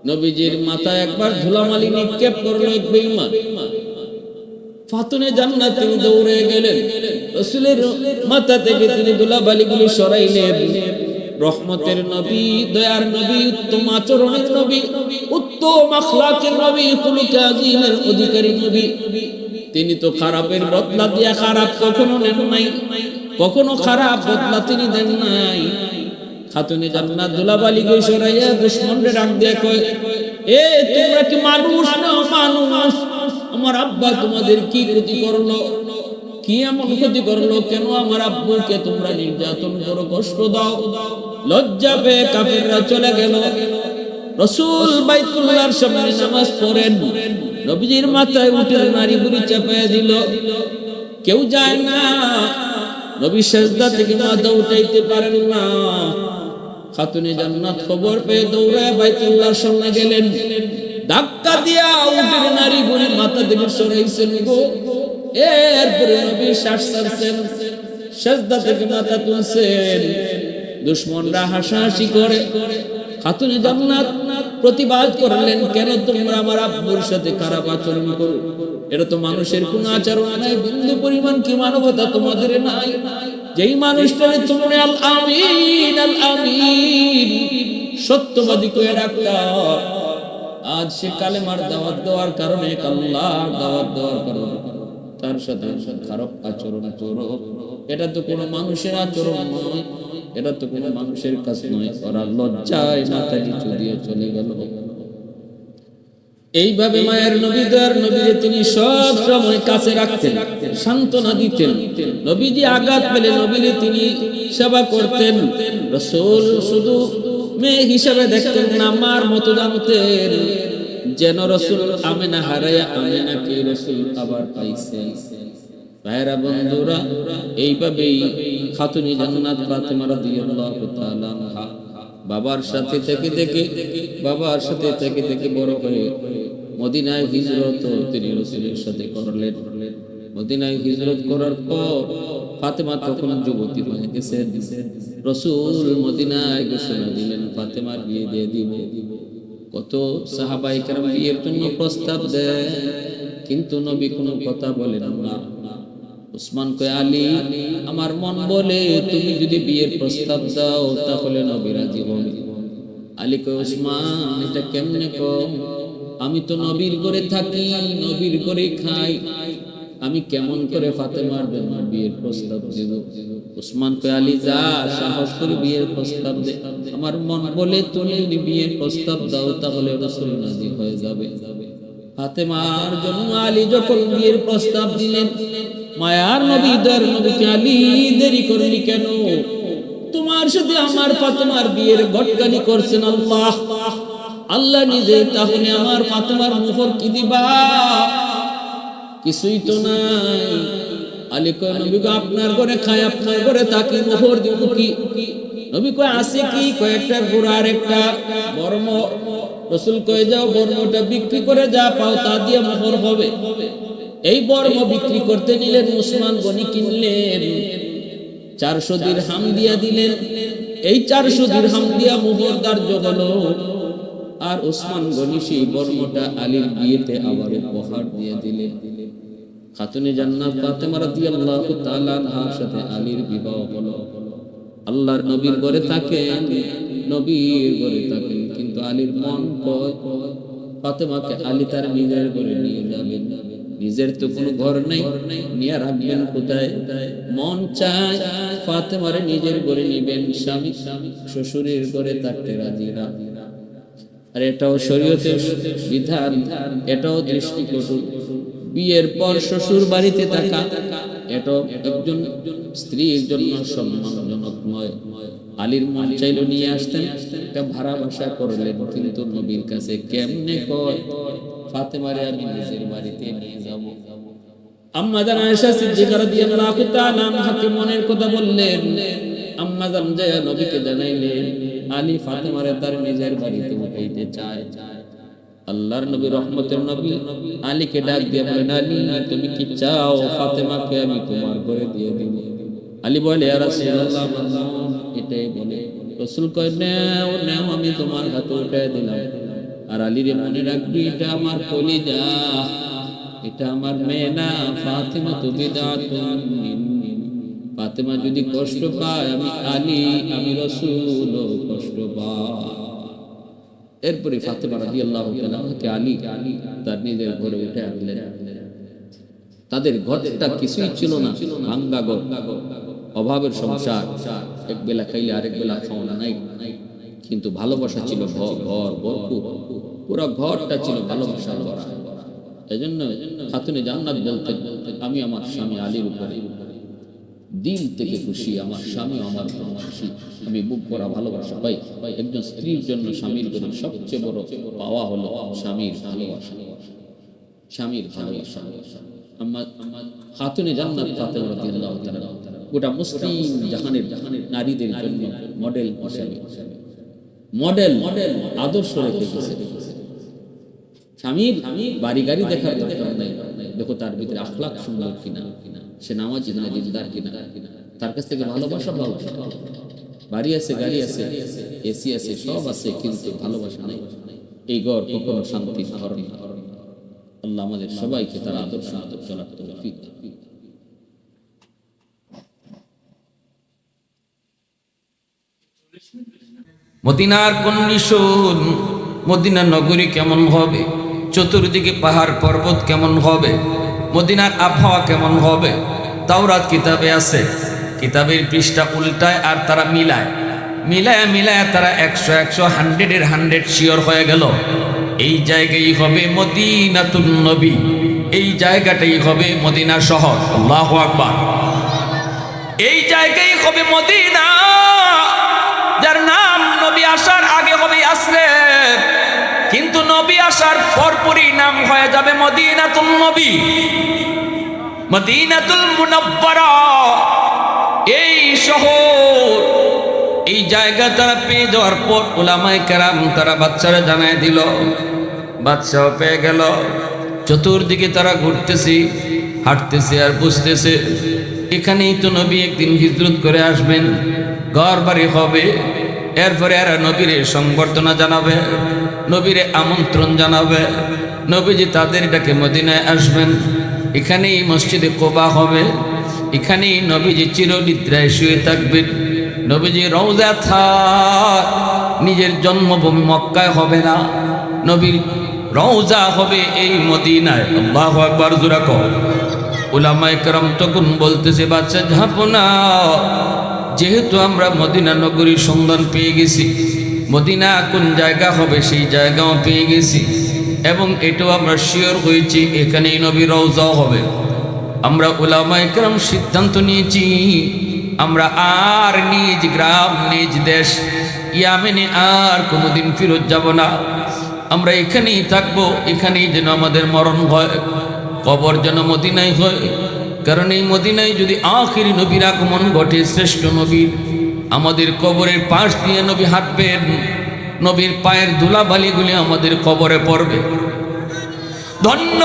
নবীজির মাথায় একবার ধুলামালি নিক্ষেপ করলো এক বেঈমান, ফাতুনে জান্নাত তিনি দৌড়ে গেলেন, রাসূলের মাথা থেকে তিনি ধুলাবালিগুলো সরাইলেন। রহমতের নবী, দয়ার নবী, উত্তম আচরণের নবী, উত্তম আখলাকের নবী, খুলুকে আযীমের অধিকারী নবী, তিনি তো খারাপের বদলা দিয়া খারাপ কখনো নেন নাই, কখনো খারাপ বদলা তিনি দেন নাই। খাতুনে জান্নাত ধুলাবালিকে সরাইয়া দুশমনরে ডাক দিয়ে কয় এ তোমরা কি মানুষ না মানুষ? আমার আব্বা তোমাদের কি ক্ষতি করলো? কি এমন ক্ষতি করলো? কেন আমার আব্বুকে তোমরা নির্যাতন করো, কষ্ট দাও? লজ্জা পেয়ে কাফেররা চলে গেল। রাসূল বাইতুল্লাহর সামনে নামাজ পড়েন, নবীজির মাথায় উটের নাড়ি বুড়ি চাপায়া দিল, কেউ যায় না। নবী সিজদা থেকে মাথা উঠাইতে পারেন না। খাতুনে জান্নাত খবর পেয়ে দৌড়ে বাইতুল্লাহর সামনে গেলেন, ধাক্কা দিয়া উটের নাড়ি বুড়ি মাথা থেকে সরাইছেন গো। এরপরে নবী শ্বাস ছাড়ছেন, সিজদা থেকে মাথা তুলছেন। দুশমনরা হাসাহাসি করে। খাতুনে জান্নাত প্রতিবাদ করলেন, কেন তোমরা আমার আব্বুর সাথে খারাপ আচরণ করো? এটা তো মানুষের কোনো আচরণ নাই, বিন্দু পরিমাণ কি মানবতা তোমাদের নাই? যেই মানুষটারে তোমরা আল আমিন আল আমিন সত্যবাদী কয়ে ডাকতা, আজ সে কালেমার দাওয়াত দেওয়ার কারণে, আল্লাহর দাওয়াত দেওয়ার কারণে তার সাথে খারাপ আচরণ করো। এটা তো কোনো মানুষের আচরণ নয়, এটা তো কোনো মানুষের কাজ নয়। ওরা লজ্জায় মাথা নিচু দিয়ে চলে গেল। এইভাবে মায়ের নবী, দয়ার নবীকে তিনি সব সময় কাছে রাখতেন, সান্ত্বনা দিতেন। নবীজি আঘাত পেলে নবীরে তিনি সেবা করতেন। রাসূল শুধু মেয়ে হিসাবে দেখতেন না, মার মতো জানতেন, যেন রাসূল আমেনা হারায়া আমেনাকে রাসূল আবার পাইছেন। ভাইরা বন্ধুরা, এইভাবেই খাতুনে জান্নাত ফাতেমা রাদিয়াল্লাহু তাআলা আনহা বাবার সাথে থেকে বড় হয়ে মদিনায় হিজরত তিনি রাসূলের সাথে করলেন। মদিনায় হিজরত করার পর ফাতেমা তখন যুবতী হয়ে গেছেন। রাসূল মদিনায় ঘোষণা দিলেন ফাতেমার বিয়ে দিয়ে দিব। কত সাহাবায়ে কেরাম বিয়ের জন্য প্রস্তাব দেয়, কিন্তু নবী কোনো কথা বলেন না। উসমান কয় আলী, আমার মন বলে তুমি যদি বিয়ের প্রস্তাব দাও তাহলে নবী রাজি হবে। আলী কয় উসমান, এটা কেমনে কও? আমি তো নবীর ঘরে থাকি, নবীর ঘরে খাই, আমি কেমন করে ফাতেমার জন্য বিয়ের প্রস্তাব দেব? উসমান কয় আলী, যা সাহস করে বিয়ের প্রস্তাব দে। আমার মন বলে তুমি যদি বিয়ের প্রস্তাব দাও তাহলে রাসূল রাজি হয়ে যাবে। ফাতেমার জন্য আলী যখন বিয়ের প্রস্তাব দিলেন, মায়ার নবী দয়ার নবীকে আলী, দেরি করলি কেন? তোমার সাথে আমার ফাতেমার বিয়ের গটকানি করছেন আল্লাহ, আল্লাহ নিজে, তাহলে আমার ফাতেমার মোহর কি দিবা? কিছুই তো নাই। আলী কয় নবী গো, আপনার ঘরে খাই, আপনার ঘরে থাকি, মোহর দিব কি? নবী কয় আছে কি? কয়েকটা ঘোড়ার একটা বর্ম। রাসূল কয়ে যাও বর্মটা বিক্রি করে যা পাও তা দিয়ে মোহর হবে। এই বর্ম বিক্রি করতে নিলেন, উসমান গনি কিনলেন, 400 দিরহাম দিয়া দিলেন। এই 400 দিরহাম দিয়া মোহর ধার্য হলো। আর উসমান গনি সেই বর্মটা আলীর বিয়েতে আবার উপহার দিয়ে দিলেন। খাতুনে জান্নাত ফাতেমা রাদিয়াল্লাহু তাআলা আনহার সাথে আলীর বিবাহ হলো। আল্লাহর নবীর ঘরে থাকেন, নবীর ঘরে থাকেন, কিন্তু আলীর মন কয় ফাতেমাকে আলী তার নিজের ঘরে নিয়ে যাবেন। নিজের তো কোনো ঘর নেই, নিয়ে রাখবেন কোথায়? মন চায় ফাতেমারে নিজের ঘরে নিবেন, স্বামী শ্বশুরের ঘরে থাকতে রাজি না। আর এটাও শরীয়তের বিধান, এটাও দৃষ্টিকটু। বিয়ের পর শ্বশুর বাড়িতে থাকা এটাও একজন স্ত্রীর জন্য সম্মানজনক নয়। আলীর মন চাইল নিয়ে আসতেন, একটা ভাড়া বাসা করলেন, কিন্তু নবীর কাছে কেমনে কয় ফাতেমারে আমি নিজের বাড়িতে নিয়ে যাব? আম্মা জান আয়েশা সিদ্দিকা রাদিয়াল্লাহু তাআলা আনহাকে মনের কথা বললেন। আম্মা জান যায় নবীকে জানাইলেন আলী ফাতেমারে তার নিজের বাড়িতে উঠাইতে চায়। আল্লাহর নবী রহমতের নবী আলীকে ডাক দিয়ে বলেন, আলী তুমি কি চাও ফাতেমাকে আমি তোমার ঘরে দিয়ে দিব? আলী বলে, ইয়া রাসূলুল্লাহ, এটাই বলে। রাসূল কয়, নাও নাও, আমি তোমার হাতে উঠাই দিলাম। আর আলীর মনে রাখবি, এটা আমার কলিজা, এটা আমার মেয়ে না। ফাতেমা তো বিদাতুন মিন্নি, ফাতেমা যদি কষ্ট পায় আমি আলী, আমি রাসূল কষ্ট পায়। এরপরে ফাতেমা রাদিয়াল্লাহু তাআলা আলী তার নিজের ঘরে উঠে আনলেন। তাদের ঘরটা কিছুই ছিল না, ভাঙ্গা ঘর, অভাবের সংসার, এক বেলা খাইলে আরেক বেলা খাওয়া নাই, কিন্তু ভালোবাসা ছিল ঘর ভরপুর, পুরো ঘরটা ছিল ভালোবাসার ভরা। এজন্য খাতুনে জান্নাত বলতেন, আমি আমার স্বামী আলীর উপরে দিল থেকে খুশি, আমার স্বামী আমার খুশি, আমি বুক ভরা ভালোবাসা পাই। একজন স্ত্রীর জন্য স্বামীর জন্য সবচেয়ে বড় পাওয়া হলো স্বামীর ভালোবাসা, স্বামীর ভালোবাসা। খাতুনে জান্নাত ফাতেমা রাদিয়াল্লাহু তাআলা গোটা মুসলিম জাহানের নারীদের জন্য মডেল হিসেবে, মডেল আদর্শ রেখে গেছে। স্বামীর বাড়ি গাড়ি দেখার দরকার নাই, দেখো তার ভিতরে আখলাক সুন্দর কিনা, সে নামাজি না দিনদার কিনা, তার কাছ থেকে ভালোবাসা পাওয়া। বাড়ি আছে, গাড়ি আছে, এসি আছে, সব আছে, কিন্তু ভালোবাসা নাই। এই ঘর কখনো শান্তির ঘর না। আল্লাহ আমাদের সবাইকে তার আদর্শ মতো চলার তৌফিক দান। মদিনার কন্ডিশন, মদিনা নগরী কেমন হবে, চতুর্দিকে পাহাড় পর্বত কেমন হবে, মদিনার আবহাওয়া কেমন হবে, তাওরাত কিতাবে আছে। কিতাবের পৃষ্ঠা উল্টায় আর তারা মিলায় তারা 100 শিওর হয়ে গেল। এই জায়গায় হবে মদিনাতুন নবী, এই জায়গাটাই হবে মদিনা শহর। আল্লাহু আকবার। এই জায়গায় হবে মদিনা, যার নাম নবী আসার আগে হবে ইয়াসরিব, কিন্তু নবী আসার পরপরই নাম হয়ে যাবে মদিনাতুন নবী, মদিনাতুল মুনাওয়ারা। এই শহর এই জায়গা তারা পেয়ে যাওয়ার পর উলামায়ে কেরাম তারা বাচ্চারা জানায় দিল, বাচ্চাও পেয়ে গেল। চতুর্দিকে তারা ঘুরতেছে, হাঁটতেছে আর বুঝতেছে এখানেই তো নবী একদিন হিজরত করে আসবেন, ঘর বাড়ি হবে। এরপরে এরা নবীরে সংবর্ধনা জানাবে, নবীরে আমন্ত্রণ জানাবে, নবীজি তাদের ডাকে মদিনায় আসবেন, এখানেই মসজিদে কোবা হবে, এখানেই নবীজি চিরনিদ্রায় শুয়ে থাকবেন। নবীজি রওজা থাক, নিজের জন্মভূমি মক্কায় হবে না, নবীর রওজা হবে এই মদিনায়। আল্লাহু আকবার, জোরে কও। উলামায়ে কেরাম তখন বলতেছে, বাচ্চা ঝাঁপো না, যেহেতু আমরা মদিনা নগরীর সন্ধান পেয়ে গেছি, মদিনা কোন জায়গা হবে সেই জায়গাও পেয়ে গেছি, এবং এটাও আমরা শিওর হয়েছি এখানেই নবীর রওজা হবে। আমরা উলামায়ে কেরাম সিদ্ধান্ত নিয়েছি আমরা আর নিজ গ্রাম নিজ দেশ ইয়ামেনে আর কোনোদিন ফিরত যাব না, আমরা এখানেই থাকবো, এখানেই যেন আমাদের মরণ হয়, কবর যেন মদিনায় হয়। কারণ এই মদিনায় যদি আখিরি নবীর আগমন ঘটে, শ্রেষ্ঠ নবীর, আমাদের কবরের পাশ দিয়ে নবী হাঁটবেন, নবীর পায়ের ধুলাবালিগুলি আমাদের কবরে পড়বে। ধন্য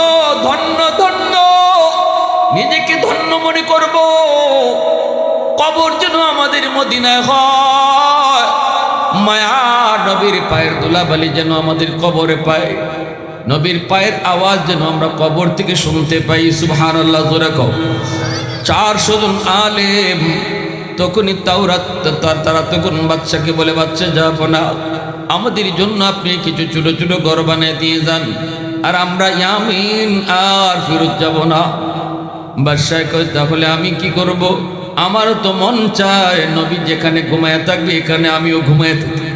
ধন্য ধন্য, নিজেকে ধন্য মনে করব, কবর যেন আমাদের মদিনায় হয়, মায়া নবীর পায়ের ধুলাবালি যেন আমাদের কবরে পায়, নবীর পায়ের আওয়াজ যেন আমরা কবর থেকে শুনতে পাই। সুবহানাল্লাহ, জোরে কও। 400 জন আলেম তখনই তাওরাত তারা তখন বাচ্চাকে বলে, বাচ্চা যাবো না, আমাদের জন্য আপনি কিছু ছোট ছোট ঘর বানিয়ে দিয়ে যান, আর আমরা ইয়ামিন আর ফিরত যাব না। বাদশাহ কয়, তাহলে আমি কি করব? আমারও তো মন চায় নবী যেখানে ঘুমায় থাকবে এখানে আমিও ঘুমায় থাকি,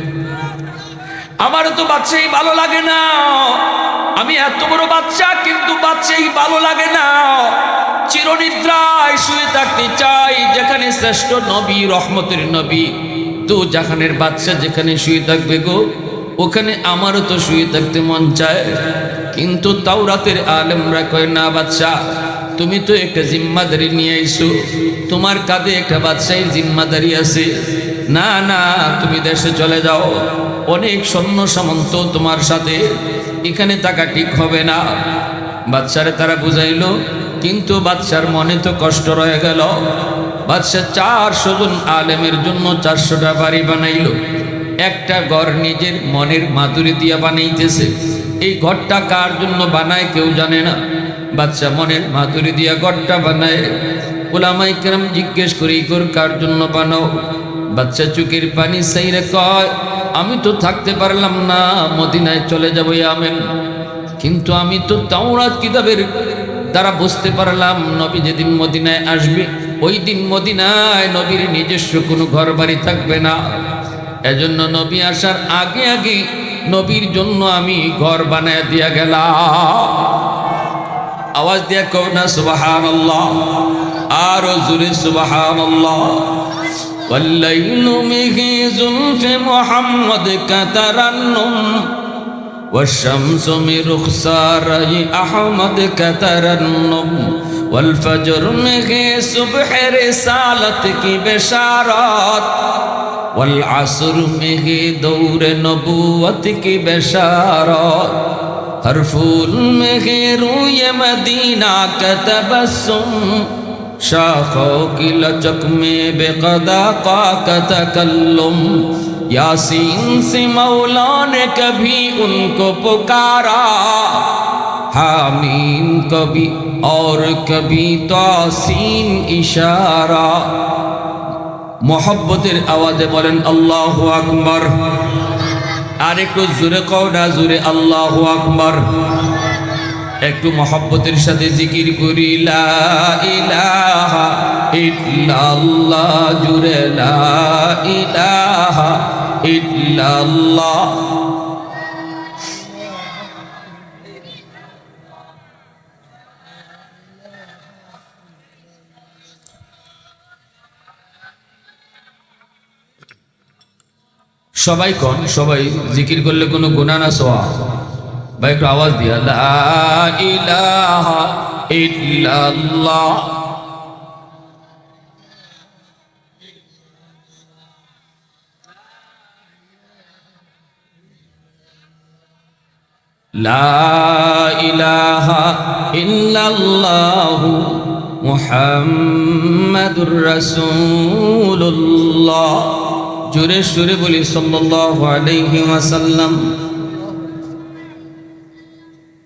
আমারও তো বাচ্চাই ভালো লাগে না, আমি এত বড় বাচ্চা কিন্তু বাচ্চাই ভালো লাগে না, চিরনিদ্রায় শুয়ে থাকতে চাই যেখানে শ্রেষ্ঠ নবী, রহমতের নবী তো জাহানের বাচ্চা যেখানে শুয়ে থাকবে গো, ওখানে আমারও তো শুয়ে থাকতে মন চায়। কিন্তু তাওরাতের আলেমরা কয়, না বাচ্চা, তুমি তো একটা জিম্মাদারি নিয়ে আইছো, তোমার কাঁধে একটা বাচ্চাই জিম্মাদারি আছে, না না তুমি দেশে চলে যাও, অনেক সৈন্য সামন্ত তোমার সাথে, এখানে থাকা ঠিক হবে না। বাচ্চারে তারা বুঝাইলো, কিন্তু বাচ্চার মনে তো কষ্ট রয়ে গেল। বাচ্চা 400 জন আলেমের জন্য 400টা বাড়ি বানাইলো, একটা ঘর নিজের মনের মাধুরী দিয়া বানাইতেছে। এই ঘরটা কার জন্য বানায় কেউ জানে না, বাচ্চা মনের মাধুরী দিয়া ঘরটা বানায়। উলামায়ে কেরাম জিজ্ঞেস করি, ঘর কার জন্য বানাও? বাচ্চা চোখের পানি সাইরে কয়, আমি তো থাকতে পারলাম না, মদিনায় চলে যাব ইয়ামেন, কিন্তু আমি তো তাওরাত কিতাবের দ্বারা বুঝতে পারলাম নবী যেদিন মদিনায় আসবে ওই দিন মদিনায় নবীর নিজস্ব কোনো ঘর বাড়ি থাকবে না, এজন্য নবী আসার আগে আগে নবীর জন্য আমি ঘর বানায় দিয়া গেলাম। আওয়াজ দিয়া কও না সুবহানাল্লাহ, আরো জোরে সুবহানাল্লাহ। والليل به زلف محمد كترنم والشمس من رخسار أحمد كترنم والفجر में सुबह रिसालत की बशारत والعصر में दौर नबूवत की बशारत हर फूल में रूय मदीना का तबस्सुम शाखों की लचक में बेक़दा का तकल्लुम यासीन से मौला ने कभी उनको पुकारा हामीन कभी और कभी तासीन इशारा। मोहब्बतेर आवाज़े बोलें अल्लाहु अकबर, और एक जोरे कहो ना जोरे अल्लाहु अकबर। একটু মহব্বতের সাথে জিকির করি, লা ইলাহা ইল্লাল্লাহ, জুরে লা ইলাহা ইল্লাল্লাহ। সবাই কোন সবাই জিকির করলে কোনো গুনাহ না সওয়াব? ভাই একটু আওয়াজ দিয়া, লা ইলাহা ইল্লাল্লাহ। লা ইলাহা ইল্লাল্লাহু মুহাম্মাদুর রাসূলুল্লাহ। জোরে সুরে বলি সাল্লাল্লাহু আলাইহি ওয়াসাল্লাম।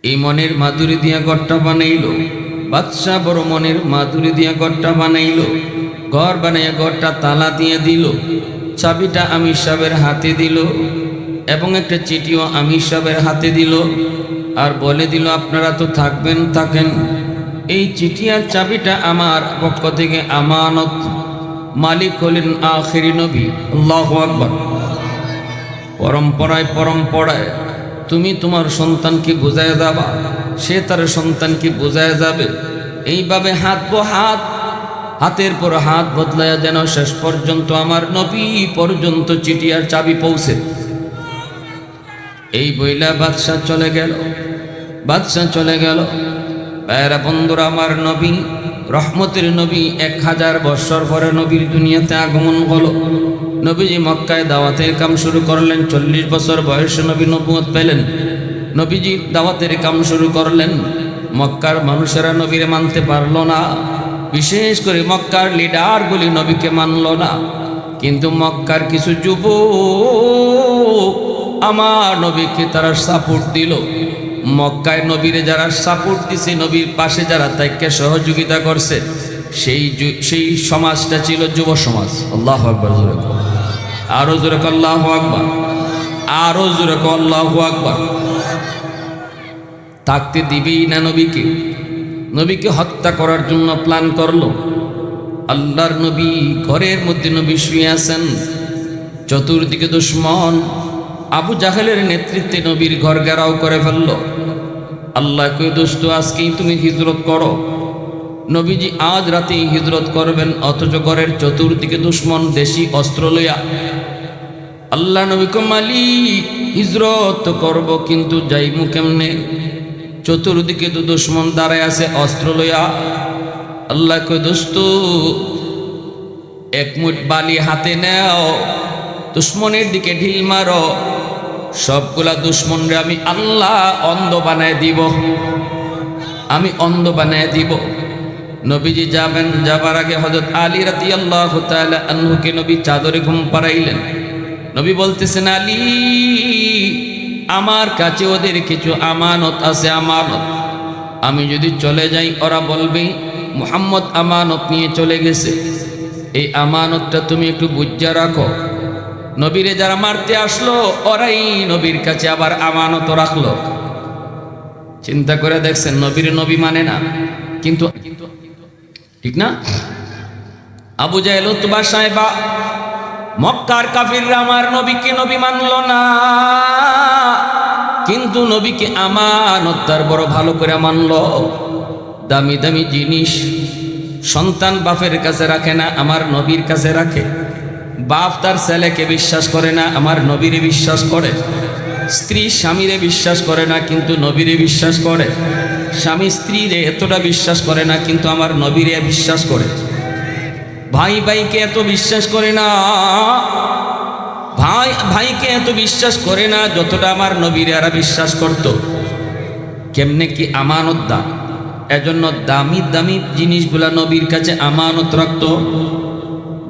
এই মনের মাধুরী দিয়া ঘরটা বানাইলো বাদশাহ, বড় মনের মাধুরী দিয়া ঘরটা বানাইলো। ঘর বানাইয়া ঘরটা তালা দিয়ে দিল, চাবিটা আমির সাহেবের হাতে দিল এবং একটা চিঠিও আমির সাহেবের হাতে দিল, আর বলে দিল আপনারা তো থাকবেন থাকেন, এই চিঠি আর চাবিটা আমার পক্ষ থেকে আমানত। মালিক হলেন আখিরি নবী। আল্লাহু আকবার। পরম্পরায় তুমি তোমার সন্তানকে বোঝায় যাবা, সে তার সন্তানকে বোঝায় যাবে। এইভাবে হাতের পর হাত বদলায়া যেন শেষ পর্যন্ত আমার নবী পর্যন্ত চিঠি আর চাবি পৌঁছে। এই বইলা বাদশাহ চলে গেল। ভাইরা বন্ধুরা, আমার নবী রহমতের নবী 1000 বৎসর পরে নবীর দুনিয়াতে আগমন হলো। নবীজি মক্কায় দাওয়াতের কাম শুরু করলেন। 40 বছর বয়সে নবী নবুয়ত পেলেন। নবীজি দাওয়াতের কাম শুরু করলেন। মক্কার মানুষেরা নবীর মানতে পারল না, বিশেষ করে মক্কার লিডারগুলি নবীকে মানল না। কিন্তু মক্কার কিছু যুবক আমার নবীকে তারা সাপোর্ট দিল। মক্কায় নবীরে যারা সাপোর্ট দিছে, নবীর পাশে যারা তাকে সহযোগিতা করছে, সেই সমাজটা ছিল যুব সমাজ। আল্লাহু আকবার। আরো জোরে আল্লাহু আকবার, আরো জোরে আল্লাহু আকবার। থাকতে দিবেই না নবীকে হত্যা করার জন্য প্ল্যান করলো। আল্লাহর নবী ঘরের মধ্যে নবী শুয়ে আছেন, চতুর্দিকে দুশ্মন আবু জাহেলের নেতৃত্বে নবীর ঘর ঘেরাও করে ফেলল। আল্লাহ কই দোস্ত, আজকেই তুমি হিজরত করো। নবীজি আজ রাতেই হিজরত করবেন, অথচ ঘরের চতুর্দিকে দুশ্মন দেশি অস্ত্র লইয়া। আল্লাহ নবী কো মালিক, হিজরত করব কিন্তু যাইমু কেমনে? চতুর্দিকে তো দুশ্মন দাঁড়ায় আছে অস্ত্র লইয়া। আল্লাহ কই দোস্ত, এক মুঠ বালি হাতে নাও, দুশ্মনের দিকে ঢিল মারো, সবগুলা দুশ্মনরে আমি আল্লাহ অন্ধ বানায় দিব। নবীজি যাবার আগে হযরত আলী রাদিয়াল্লাহু তাআলা আনহুকে নবী চাদরে ঘুম পাড়াইলেন। নবী বলতেছেন, আলী, আমার কাছে ওদের কিছু আমানত আছে, আমানত। আমি যদি চলে যাই ওরা বলবে মুহাম্মদ আমানত নিয়ে চলে গেছে। এই আমানতটা তুমি একটু বুঝা রাখো। নবীরে যারা মারতে আসলো ওরাই নবীর কাছে আবার আমানত রাখলো। চিন্তা করে দেখছেন, নবীর নবী মানে না, কিন্তু ঠিক না? আবু জাহেল, উতবা, সাইবা, মক্কার কাফিররা আমার নবীকে নবী মানল না, কিন্তু নবীকে আমানত তার বড় ভালো করে মানল। দামি দামি জিনিস সন্তান বাপের কাছে রাখে না, আমার নবীর কাছে রাখে। বাপ তার ছেলেকে বিশ্বাস করে না, আমার নবীরে বিশ্বাস করে। স্ত্রী স্বামীরে বিশ্বাস করে না, কিন্তু নবীরে বিশ্বাস করে। স্বামী স্ত্রীরে এতটা বিশ্বাস করে না, কিন্তু আমার নবীরে বিশ্বাস করে। ভাই ভাইকে এত বিশ্বাস করে না, ভাইকে এত বিশ্বাস করে না যতটা আমার নবীরে এরা বিশ্বাস করত। কেমনে কি আমানত দাম, এজন্য দামি দামি জিনিসগুলা নবীর কাছে আমানত রাখত।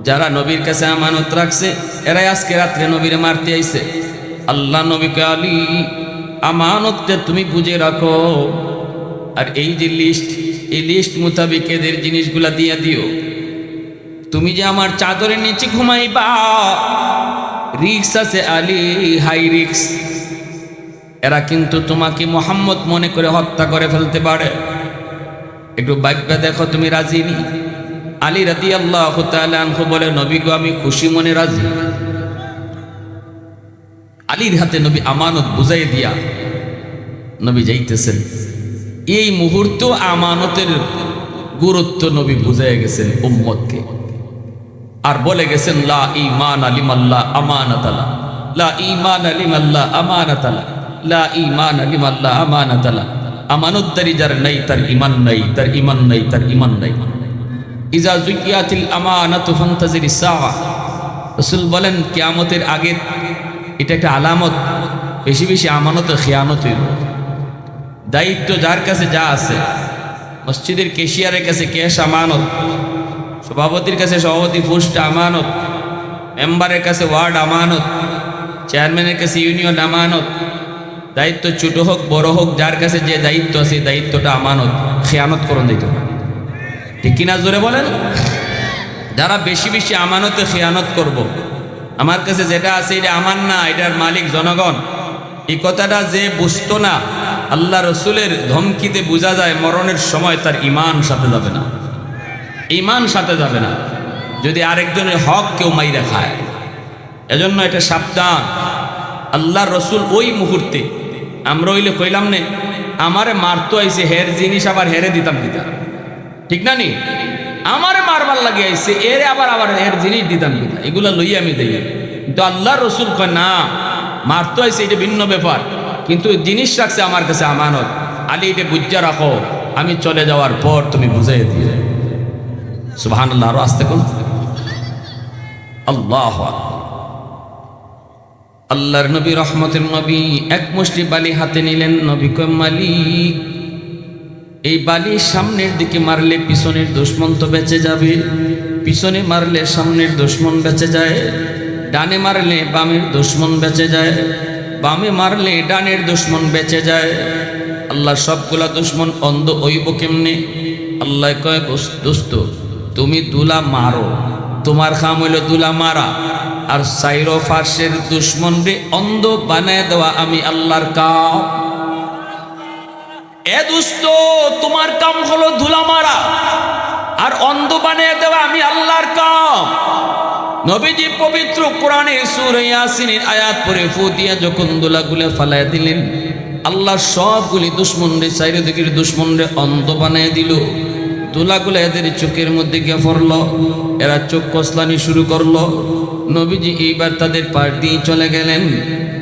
যারা নবীর কাছে আমানত রাখছে এরাই আজকে রাত্রে নবীরে মারতে আইছে। আল্লাহ নবীকে, আলী, আমানতটা তুমি বুঝে রাখো, আর এই যে লিস্ট মোতাবেক এদের জিনিসগুলা দিয়ে দিও। তুমি যে আমার চাদরের নিচে ঘুমাইবা, রিক্স আছে আলী, হাই রিক্স। এরা কিন্তু তোমাকে মুহাম্মদ মনে করে হত্যা করে ফেলতে পারে। একটু ভাববে দেখো, তুমি রাজি নি? আলী রাদিয়াল্লাহু তাআলা আনহু বলে, নবী গো, আমি খুশি মনে রাজি। আলীর হাতে নবী আমানত বুঝাই দিয়া নবী যাইতেছেন। এই মুহূর্ত আমানতের গুরুত্ব নবী বুঝাই গেছেন উম্মতকে, আর বলে গেছেন, লা ঈমান লিমাল্লাহ আমানাতালা, লা ঈমান লিমাল্লাহ আমানাতালা, লা ঈমান লিমাল্লাহ আমানাতালা। আমানতদারি যার নাই তার ঈমান নাই, তার ঈমান নাই, তার ঈমান নাই। ইজা যুকিয়াতিল আমানাতু ফান্তাজিরিস সাআ। রাসূল বলেন, কিয়ামতের আগে এটা একটা আলামত, বেশি বেশি আমানত খেয়ানত হইব। দায়িত্ব যার কাছে যা আছে, মসজিদের কেশিয়ারের কাছে ক্যাশ আমানত, সভাপতির কাছে সভাপতি পোস্ট আমানত, মেম্বারের কাছে ওয়ার্ড আমানত, চেয়ারম্যানের কাছে ইউনিয়ন আমানত। দায়িত্ব ছোট হোক বড় হোক, যার কাছে যে দায়িত্ব আছে দায়িত্বটা আমানত, খেয়ানত করুন দিত। ঠিক কিনা জোরে বলেন? যারা বেশি বেশি আমানতে খেয়ানত করব, আমার কাছে যেটা আছে এটা আমার না, এটার মালিক জনগণ, এই কথাটা যে বুঝতো না, আল্লাহ রসুলের ধমকিতে বোঝা যায় মরণের সময় তার ঈমান সাথে যাবে না, ঈমান সাথে যাবে না যদি আরেকজনের হক কেউ মাইরা খায়। এজন্য এটা সাবধান। আল্লাহ রসুল ওই মুহূর্তে, আমরা হইলে কইলাম নে আমারে মারতো আইছে, হের জিনিস আবার হেরে দিতাম দিতাম, ঠিক না নি? আমারে মারবার লাগে আইছে, এরে আবার আবার এর জিনিস দিতাম দিতাম, এগুলা লই আমি দেই। কিন্তু আল্লাহ রসুল কয় না, মারতো আইছে এটা ভিন্ন ব্যাপার, কিন্তু জিনিস রাখছে আমার কাছে আমানত। আলী এটা বুঝা রাখো, আমি চলে যাওয়ার পর তুমি বুঝাই দিয়ে। সুবহানাল্লাহ, আরো আস্তে কোন আল্লাহ। আল্লাহর নবী রহমতের নবী এক মুষ্টি বালি হাতে নিলেন। নবী কয়, মালিক এই বালি সামনের দিকে মারলে পিছনের দুশমন তো বেঁচে যাবে, পিছনে মারলে সামনের দুশমন বেঁচে যায়, ডানে মারলে বামের দুশমন বেঁচে যায়, বামে মারলে ডানের দুশমন বেঁচে যায়। আল্লাহ সবগুলা দুশমন অন্ধ হইব কেমনে? আল্লাহ কয়, দোস্ত তুমি দুলা মারো, তোমার কাম হইল দুলা মারা, আর সাইরো ফার্সের দুশমন রে অন্ধ বানায় দেওয়া আমি আল্লাহর কাম। এ দোস্ত, তোমার কাম হলো ধুলা মারা আর অন্ধ বানিয়ে দেওয়া আমি আল্লাহর কাম। নবীজি পবিত্র কোরআনে সূরা ইয়াসিনের আয়াত পড়ে ফু দিয়া যখন দুলাগুলো ফালায় দিলেন, আল্লাহ সবগুলি দুশমনরে, চারিদিকের দুশমনরে অন্ধ বানিয়ে দিল। দুলাগুলো এদের চোখের মধ্যে গিয়ে পড়ল, এরা চোখ কসলানি শুরু করলো। নবীজি এইবার তাদের পাশ দিয়ে চলে গেলেন।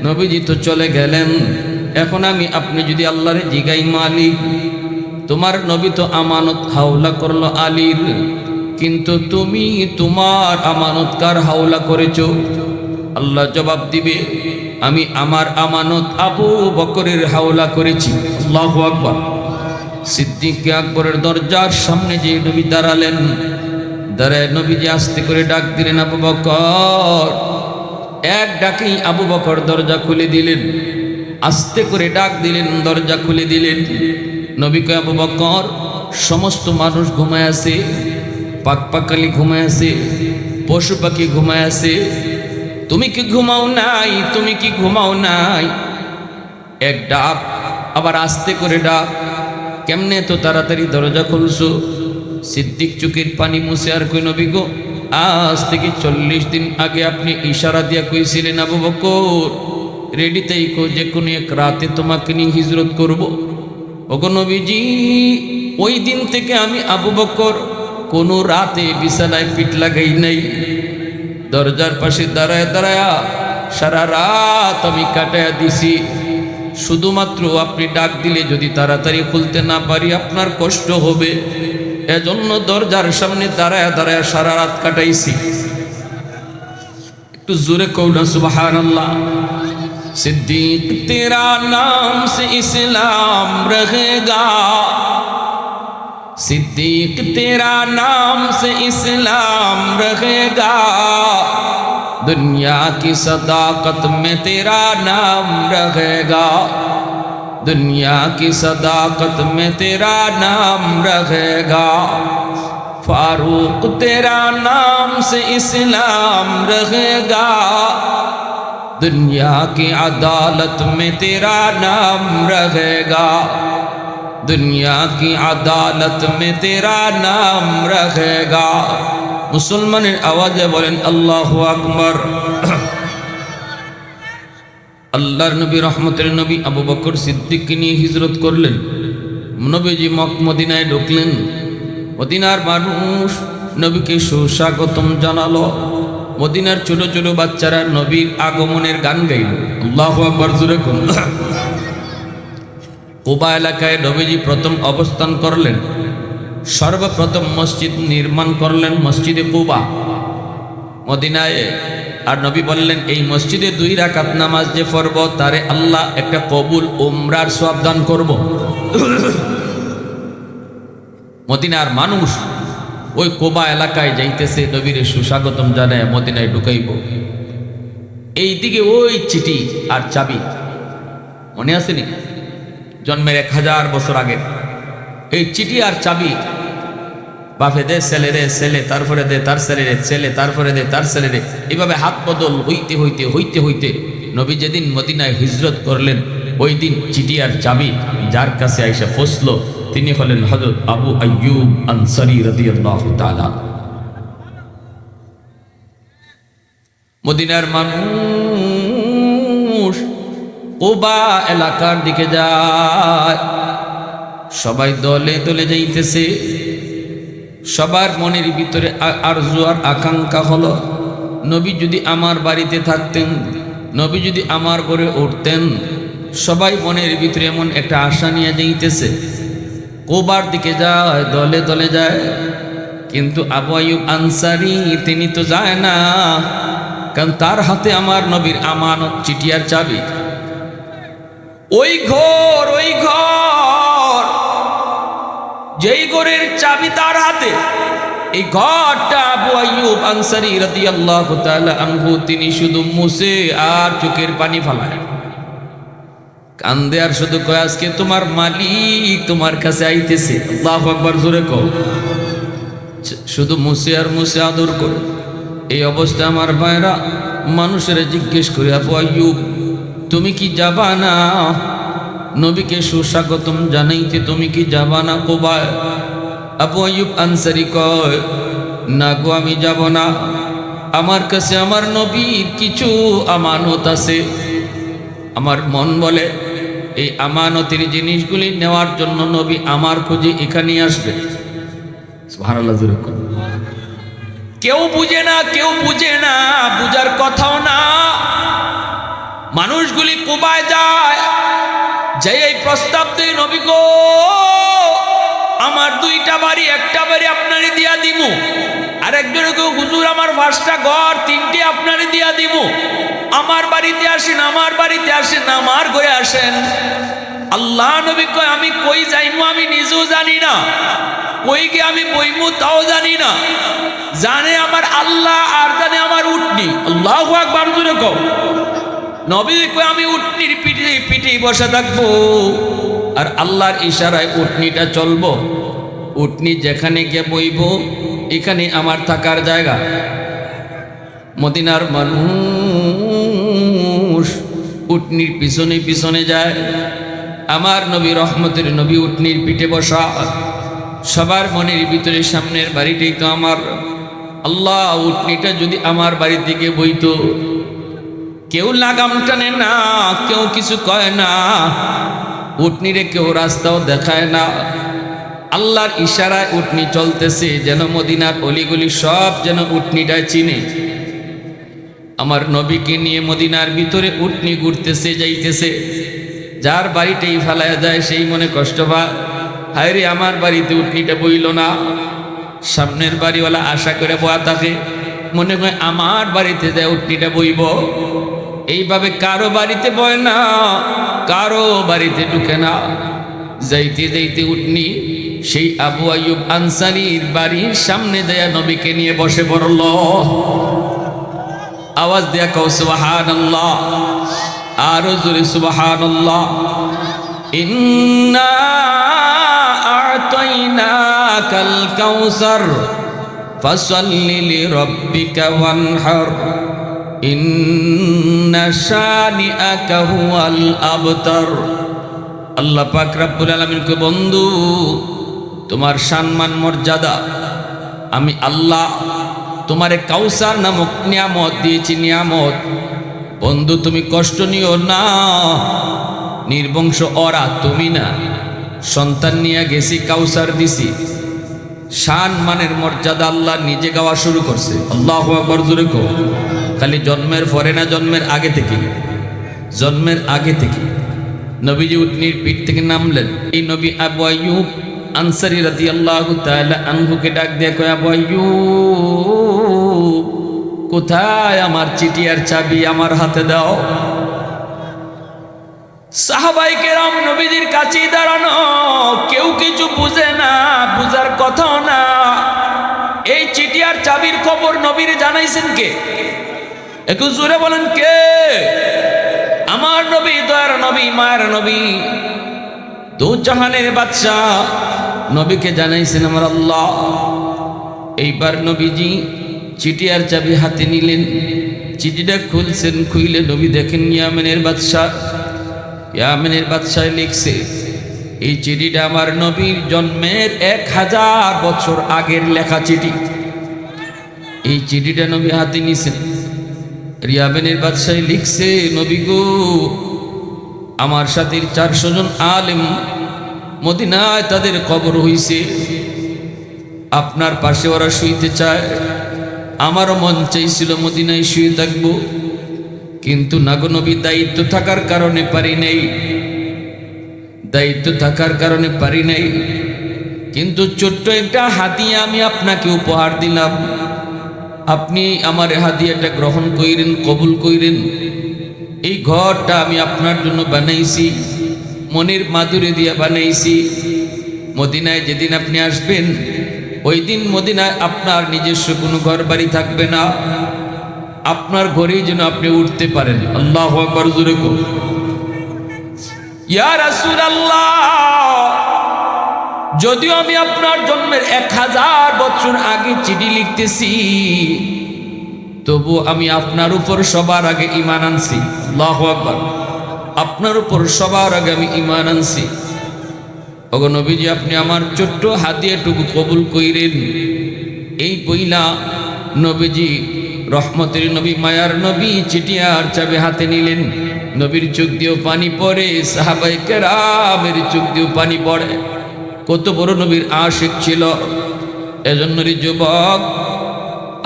নবীজি তো চলে গেলেন, এখন আমি আপনি যদি আল্লাহরে জিগাই, মালিক তোমার নবী তো আমানত হাওলা করলো আলীর, কিন্তু তুমি তোমার আমানত কার হাওলা করেছো? আল্লাহ জবাব দিবে, আমি আমার আমানত আবু বকরের হাওলা করেছি। আল্লাহু আকবার। সিদ্দিক আকবরের দরজার সামনে যে নবী দাঁড়ালেন, দাঁড়ায় নবীজি আস্তে করে ডাক দিলেন, আবু বকর। এক ডাকেই আবু বকর দরজা খুলে দিলেন, আস্তে করে ডাক দিলেন, দরজা খুলে দিলেন। নবী কয়, আবু বকর, সমস্ত মানুষ ঘুমায় আছে, পাকপাকালি ঘুমায় আছে, পশু পাখি ঘুমায় আছে, তুমি কি ঘুমাও নাই? তুমি কি ঘুমাও নাই? এক ডাক, আবার আস্তে করে ডাক। কেমনে তো তাড়াতাড়ি দরজা খুলছো? সিদ্দিক চোখের পানি মুছে আর কই, নবী গো, আজ থেকে 40 দিন আগে আপনি ইশারা দিয়া কইছিলেন, আবু বকর রেডিতেই কো, যে কোনো এক রাতে তোমাকে নিয়ে হিজরত করব। ওগো নবীজি, ওই দিন থেকে আমি আবু বকর কোনো রাতে বিছানায় পিঠ লাগাই নাই। দরজার পাশে দাঁড়ায় দাঁড়ায় সারা রাত আমি কাটায়া দিছি। শুধুমাত্র আপনি ডাক দিলে যদি তাড়াতাড়ি খুলতে না পারি আপনার কষ্ট হবে, এজন্য দরজার সামনে দাঁড়ায় দাঁড়ায় সারা রাত কাটাইছি। একটু জোরে কওনা সুবহানাল্লাহ। सिद्दीक तेरा नाम से इस्लाम रहेगा, सिद्दीक तेरा नाम से इस्लाम रहेगा, दुनिया की सदाकत में तेरा नाम रहेगा, दुनिया की सदाकत में तेरा नाम रहेगा, फारूक तेरा नाम से इस्लाम रहेगा, दुनिया की अदालत में तेरा नाम रहेगा, दुनिया की अदालत में तेरा नाम रहेगा। मुसलमाনের আওয়াজে বলেন আল্লাহু আকবার। আল্লাহর নবী রহমতের নবী আবু বকর সিদ্দিককে নিয়ে হিজরত করলেন। নবীজি মদিনায় ঢুকলেন। মদিনার মানুষ নবীকে সুস্বাগতম জানালো। মদিনার ছোট ছোট বাচ্চারা নবীর আগমনের গান গাইল। আল্লাহু আকবার, জোরে কোন। কুবা এলাকায় নবীজি প্রথম অবস্থান করলেন। সর্বপ্রথম মসজিদ নির্মাণ করলেন মসজিদে কুবা। মদিনায় আর নবী বললেন এই মসজিদে 2 রাকাত নামাজ যে পড়ব তারে আল্লাহ একটা কবুল উমরার সওয়াব দান করব। মদিনার মানুষ ওই কোবা এলাকায় যাইতেছে, নবীর সুস্বাগতম জানায় মদিনায় ঢুকাইব। এইদিকে ওই চিঠি আর চাবি, মনে আছে নি? জন্মের 1000 বছর আগে এই চিঠি আর চাবি, বাপে দে ছেলে রে, ছেলে তারপরে দে তার ছেলে রে, ছেলে তারপরে দে তার ছেলে রে, এইভাবে হাত বদল হইতে হইতে হইতে হইতে নবী যেদিন মদিনায় হিজরত করলেন ওই দিন চিঠি আর চাবি যার কাছে আইসা পৌঁছলো তিনি হলেন হযরত আবু আইয়ুব আনসারী রাদিয়াল্লাহু তাআলা। মদিনার মানুষ কোবা এলাকার দিকে যায়, সবাই দলে দলে যাইতেছে। সবার মনের ভিতরে আরজু আর আকাঙ্ক্ষা হলো নবী যদি আমার বাড়িতে থাকতেন, নবী যদি আমার ঘরে উঠতেন। সবাই মনের ভিতরে এমন একটা আশা নিয়ে যাইতেছে, কোবার দিকে যায়, দলে দলে যায়। কিন্তু আবু আইয়ুব আনসারী তিনি তো যায় না, কারণ তার হাতে আমার নবীর আমানত চিঠি আর চাবি। ওই ঘর যেই ঘরের চাবি তার হাতে, এই ঘরটা আবু আইয়ুব আনসারী রাদিয়াল্লাহু তাআলা আনহু তিনি শুধু মুছে আর চোখের পানি ফেলায়, কান্দে আর শুধু কয় আজকে তোমার মালিক তোমার কাছে আইতেছে। আল্লাহু আকবার, জোরে কও। শুধু মুছে আর মুছে আদর করে। এই অবস্থা আমার ভাইরা মানুষেরা জিজ্ঞেস করে, আবু আইয়ুব তুমি কি যাবা না নবীকে সুস্বাগতম জানাইতে, তুমি কি যাবা না কোবায়? আবু আইয়ুব আনসারী কয়, না গো আমি যাব না, আমার কাছে আমার নবীর কিছু আমানত আছে। আমার মন বলে এই আমানতের জিনিসগুলি নেওয়ার জন্য নবী আমার খোঁজে এখানে আসবে। সুবহানাল্লাহ। কেউ বুঝে না, কেউ বুঝে না, বুঝার কথাও না। মানুষগুলি কুবায় যায়, যে এই প্রস্তাব দেয় নবী গো আমার 2টা বাড়ি, একটা বাড়ি আপনারে দিয়া দিমু। আর একজনে কেউ হুজুর আমার 5টা ঘর, 3টে আপনারে দিয়া দিমু। আমার বাড়িতে আসেন, আমার বাড়িতে আসেন, আমার ঘরে আসেন। আল্লাহ নবী কয় আমি কই যাইমু আমি নিজেও জানি না, কই গিয়ে আমি বইমু তাও জানি না, জানে আমার আল্লাহ আর জানে আমার উটনি। আল্লাহু আকবার, জোরে কও। নবী কয় আমি উটনির পিঠে বসে থাকবো আর আল্লাহর ইশারায় উটনিটা চলবো। উটনি যেখানে গিয়ে বইব এখানে আমার থাকার জায়গা। মদিনার মানুষ উটনির পিছনে পিছনে যায়। আমার নবী রহমতের নবী উটনির পিঠে বসা। সবার মনের ভিতরে সামনের বাড়িটাই তো আমার। আল্লাহ উটনিটা যদি আমার বাড়ি থেকে বইতো। কেউ লাগাম টানে না, কেউ কিছু কয় না, উটনিরে কেউ রাস্তাও দেখায় না। আল্লাহর ইশারায় উটনি চলতেছে, যেন মদিনার অলিগলি সব যেন উটনিটা চিনে। আমার নবীকে নিয়ে মদিনার ভিতরে উটনি ঘুরতেছে, যাইতেছে। যার বাড়িতেই ফেলায় যায় সেই মনে কষ্ট পায়, হায় রে আমার বাড়িতে উটনিটা বইল না। সামনের বাড়িওয়ালা আশা করে বয়া থাকে, মনে হয় আমার বাড়িতে যায় উটনিটা বইব। এইভাবে কারো বাড়িতে বয় না, কারো বাড়িতে ঢুকে না। যাইতে যাইতে উটনি সেই আবু আইয়ুব আনসারীর বাড়ির সামনে দেয়া নবীকে নিয়ে বসে পড়ল। আওয়াজ দেয়া কও সুবহানাল্লাহ, আরো জোরে সুবহানাল্লাহ। ইন্না আ'তাইনাকাল কাউসার ফাসাল্লি লিরাব্বিকা ওয়ানহার ইন্না শানিআকা হুয়াল আবতার। আল্লাহ পাক রব্বুল আলামিন কয়, বন্ধু তোমার সম্মান মর্যাদা আমি আল্লাহ তোমারে কাউসার নামক নিয়ামত দিয়েছি। নিয়ামত বন্ধু তুমি কষ্ট নিও না। নির্বংশ ওরা, তুমি না। সন্তান নিয়ে গেছি, কাউসার দিছি। শান মানের মর্যাদা আল্লাহ নিজে গাওয়া শুরু করছে। আল্লাহু আকবার, জোরে কও। খালি জন্মের পরে না, জন্মের আগে থেকে। জন্মের আগে থেকে নবীজি উটনির পিঠ থেকে নামলেন। এই নবী আবু আইয়ুব আনসারী রাদিয়াল্লাহু তাআলা আনহুকে ডাক দিয়ে কয়, আবু আইয়ুব কোথায় আমার চিঠি আর চাবি, আমার হাতে দাও। সাহাবায়ে কেরাম নবীজির কাছেই দাঁড়ানো, কেউ কিছু বুঝে না, বুঝার কথাও না। এই চিঠি আর চাবির খবর নবীর জানাইছেন কে? একটু জোরে বলেন কে? আমার নবী, দয়ার নবী, মায়ের নবী, দু জাহানের বাদশাহ নবীকে জানাইছেন আমার আল্লাহ। এইবার নবীজি চিঠি আর চাবি হাতে নিলেন, চিঠিটা খুলছেন, খুইলে নবী দেখেন ইয়ামেনের বাদশাহ। ইয়ামেনের বাদশাহ লিখছে, এই চিঠিটা আমার নবীর জন্মের 1000 বছর আগের লেখা চিঠি। এই চিঠিটা নবী হাতে নিছেন। ইয়ামেনের বাদশাহ লিখছে, নবী গো, আমার সাথে 400 জন আলেম মদিনায় তাদের কবর হইছে, আপনার পাশে ওরা শুইতে চায়। আমারও মন চাইছিল মদিনায় শুয়ে থাকবো, কিন্তু নাগো নবী, দায়িত্ব থাকার কারণে পারি নাই, দায়িত্ব থাকার কারণে পারি নাই। কিন্তু ছোট্ট একটা হাদিয়া আমি আপনাকে উপহার দিলাম, আপনি আমার হাদিয়াটা গ্রহণ কইরেন, কবুল কইরেন। এই ঘরটা আমি আপনার জন্য বানাইছি, মনের মাধুরী দিয়া বানাইছি। মদিনায় যেদিন আপনি আসবেন, ওই দিন মদিনায় আপনার নিজস্ব কোনো ঘর বাড়ি থাকবে না, আপনার ঘরেই যেন আপনি উঠতে পারেন। আল্লাহু আকবার, জোরে কর। ইয়া রাসূলুল্লাহ, যদিও আমি আপনার জন্মের 1000 বছর আগে চিঠি লিখতেছি, তবু আমি আপনার উপর সবার আগে ঈমান আনছি। আল্লাহু আকবার, আপনার উপর সবার আগে আমি ঈমান আনছি। ওগো নবীজি, আপনি আমার ছোট্ট হাদিয়াটুকু কবুল কইরেন। এই বইলা নবীজি, রহমতের নবী, মায়ার নবী, চিঠি আর চাবি হাতে নিলেন। নবীর চোখ দিয়েও পানি পড়ে, সাহাবায়ে কেরামের চোখ দিয়েও পানি পড়ে। কত বড় নবীর আশিক ছিল। এজন্য রে যুবক,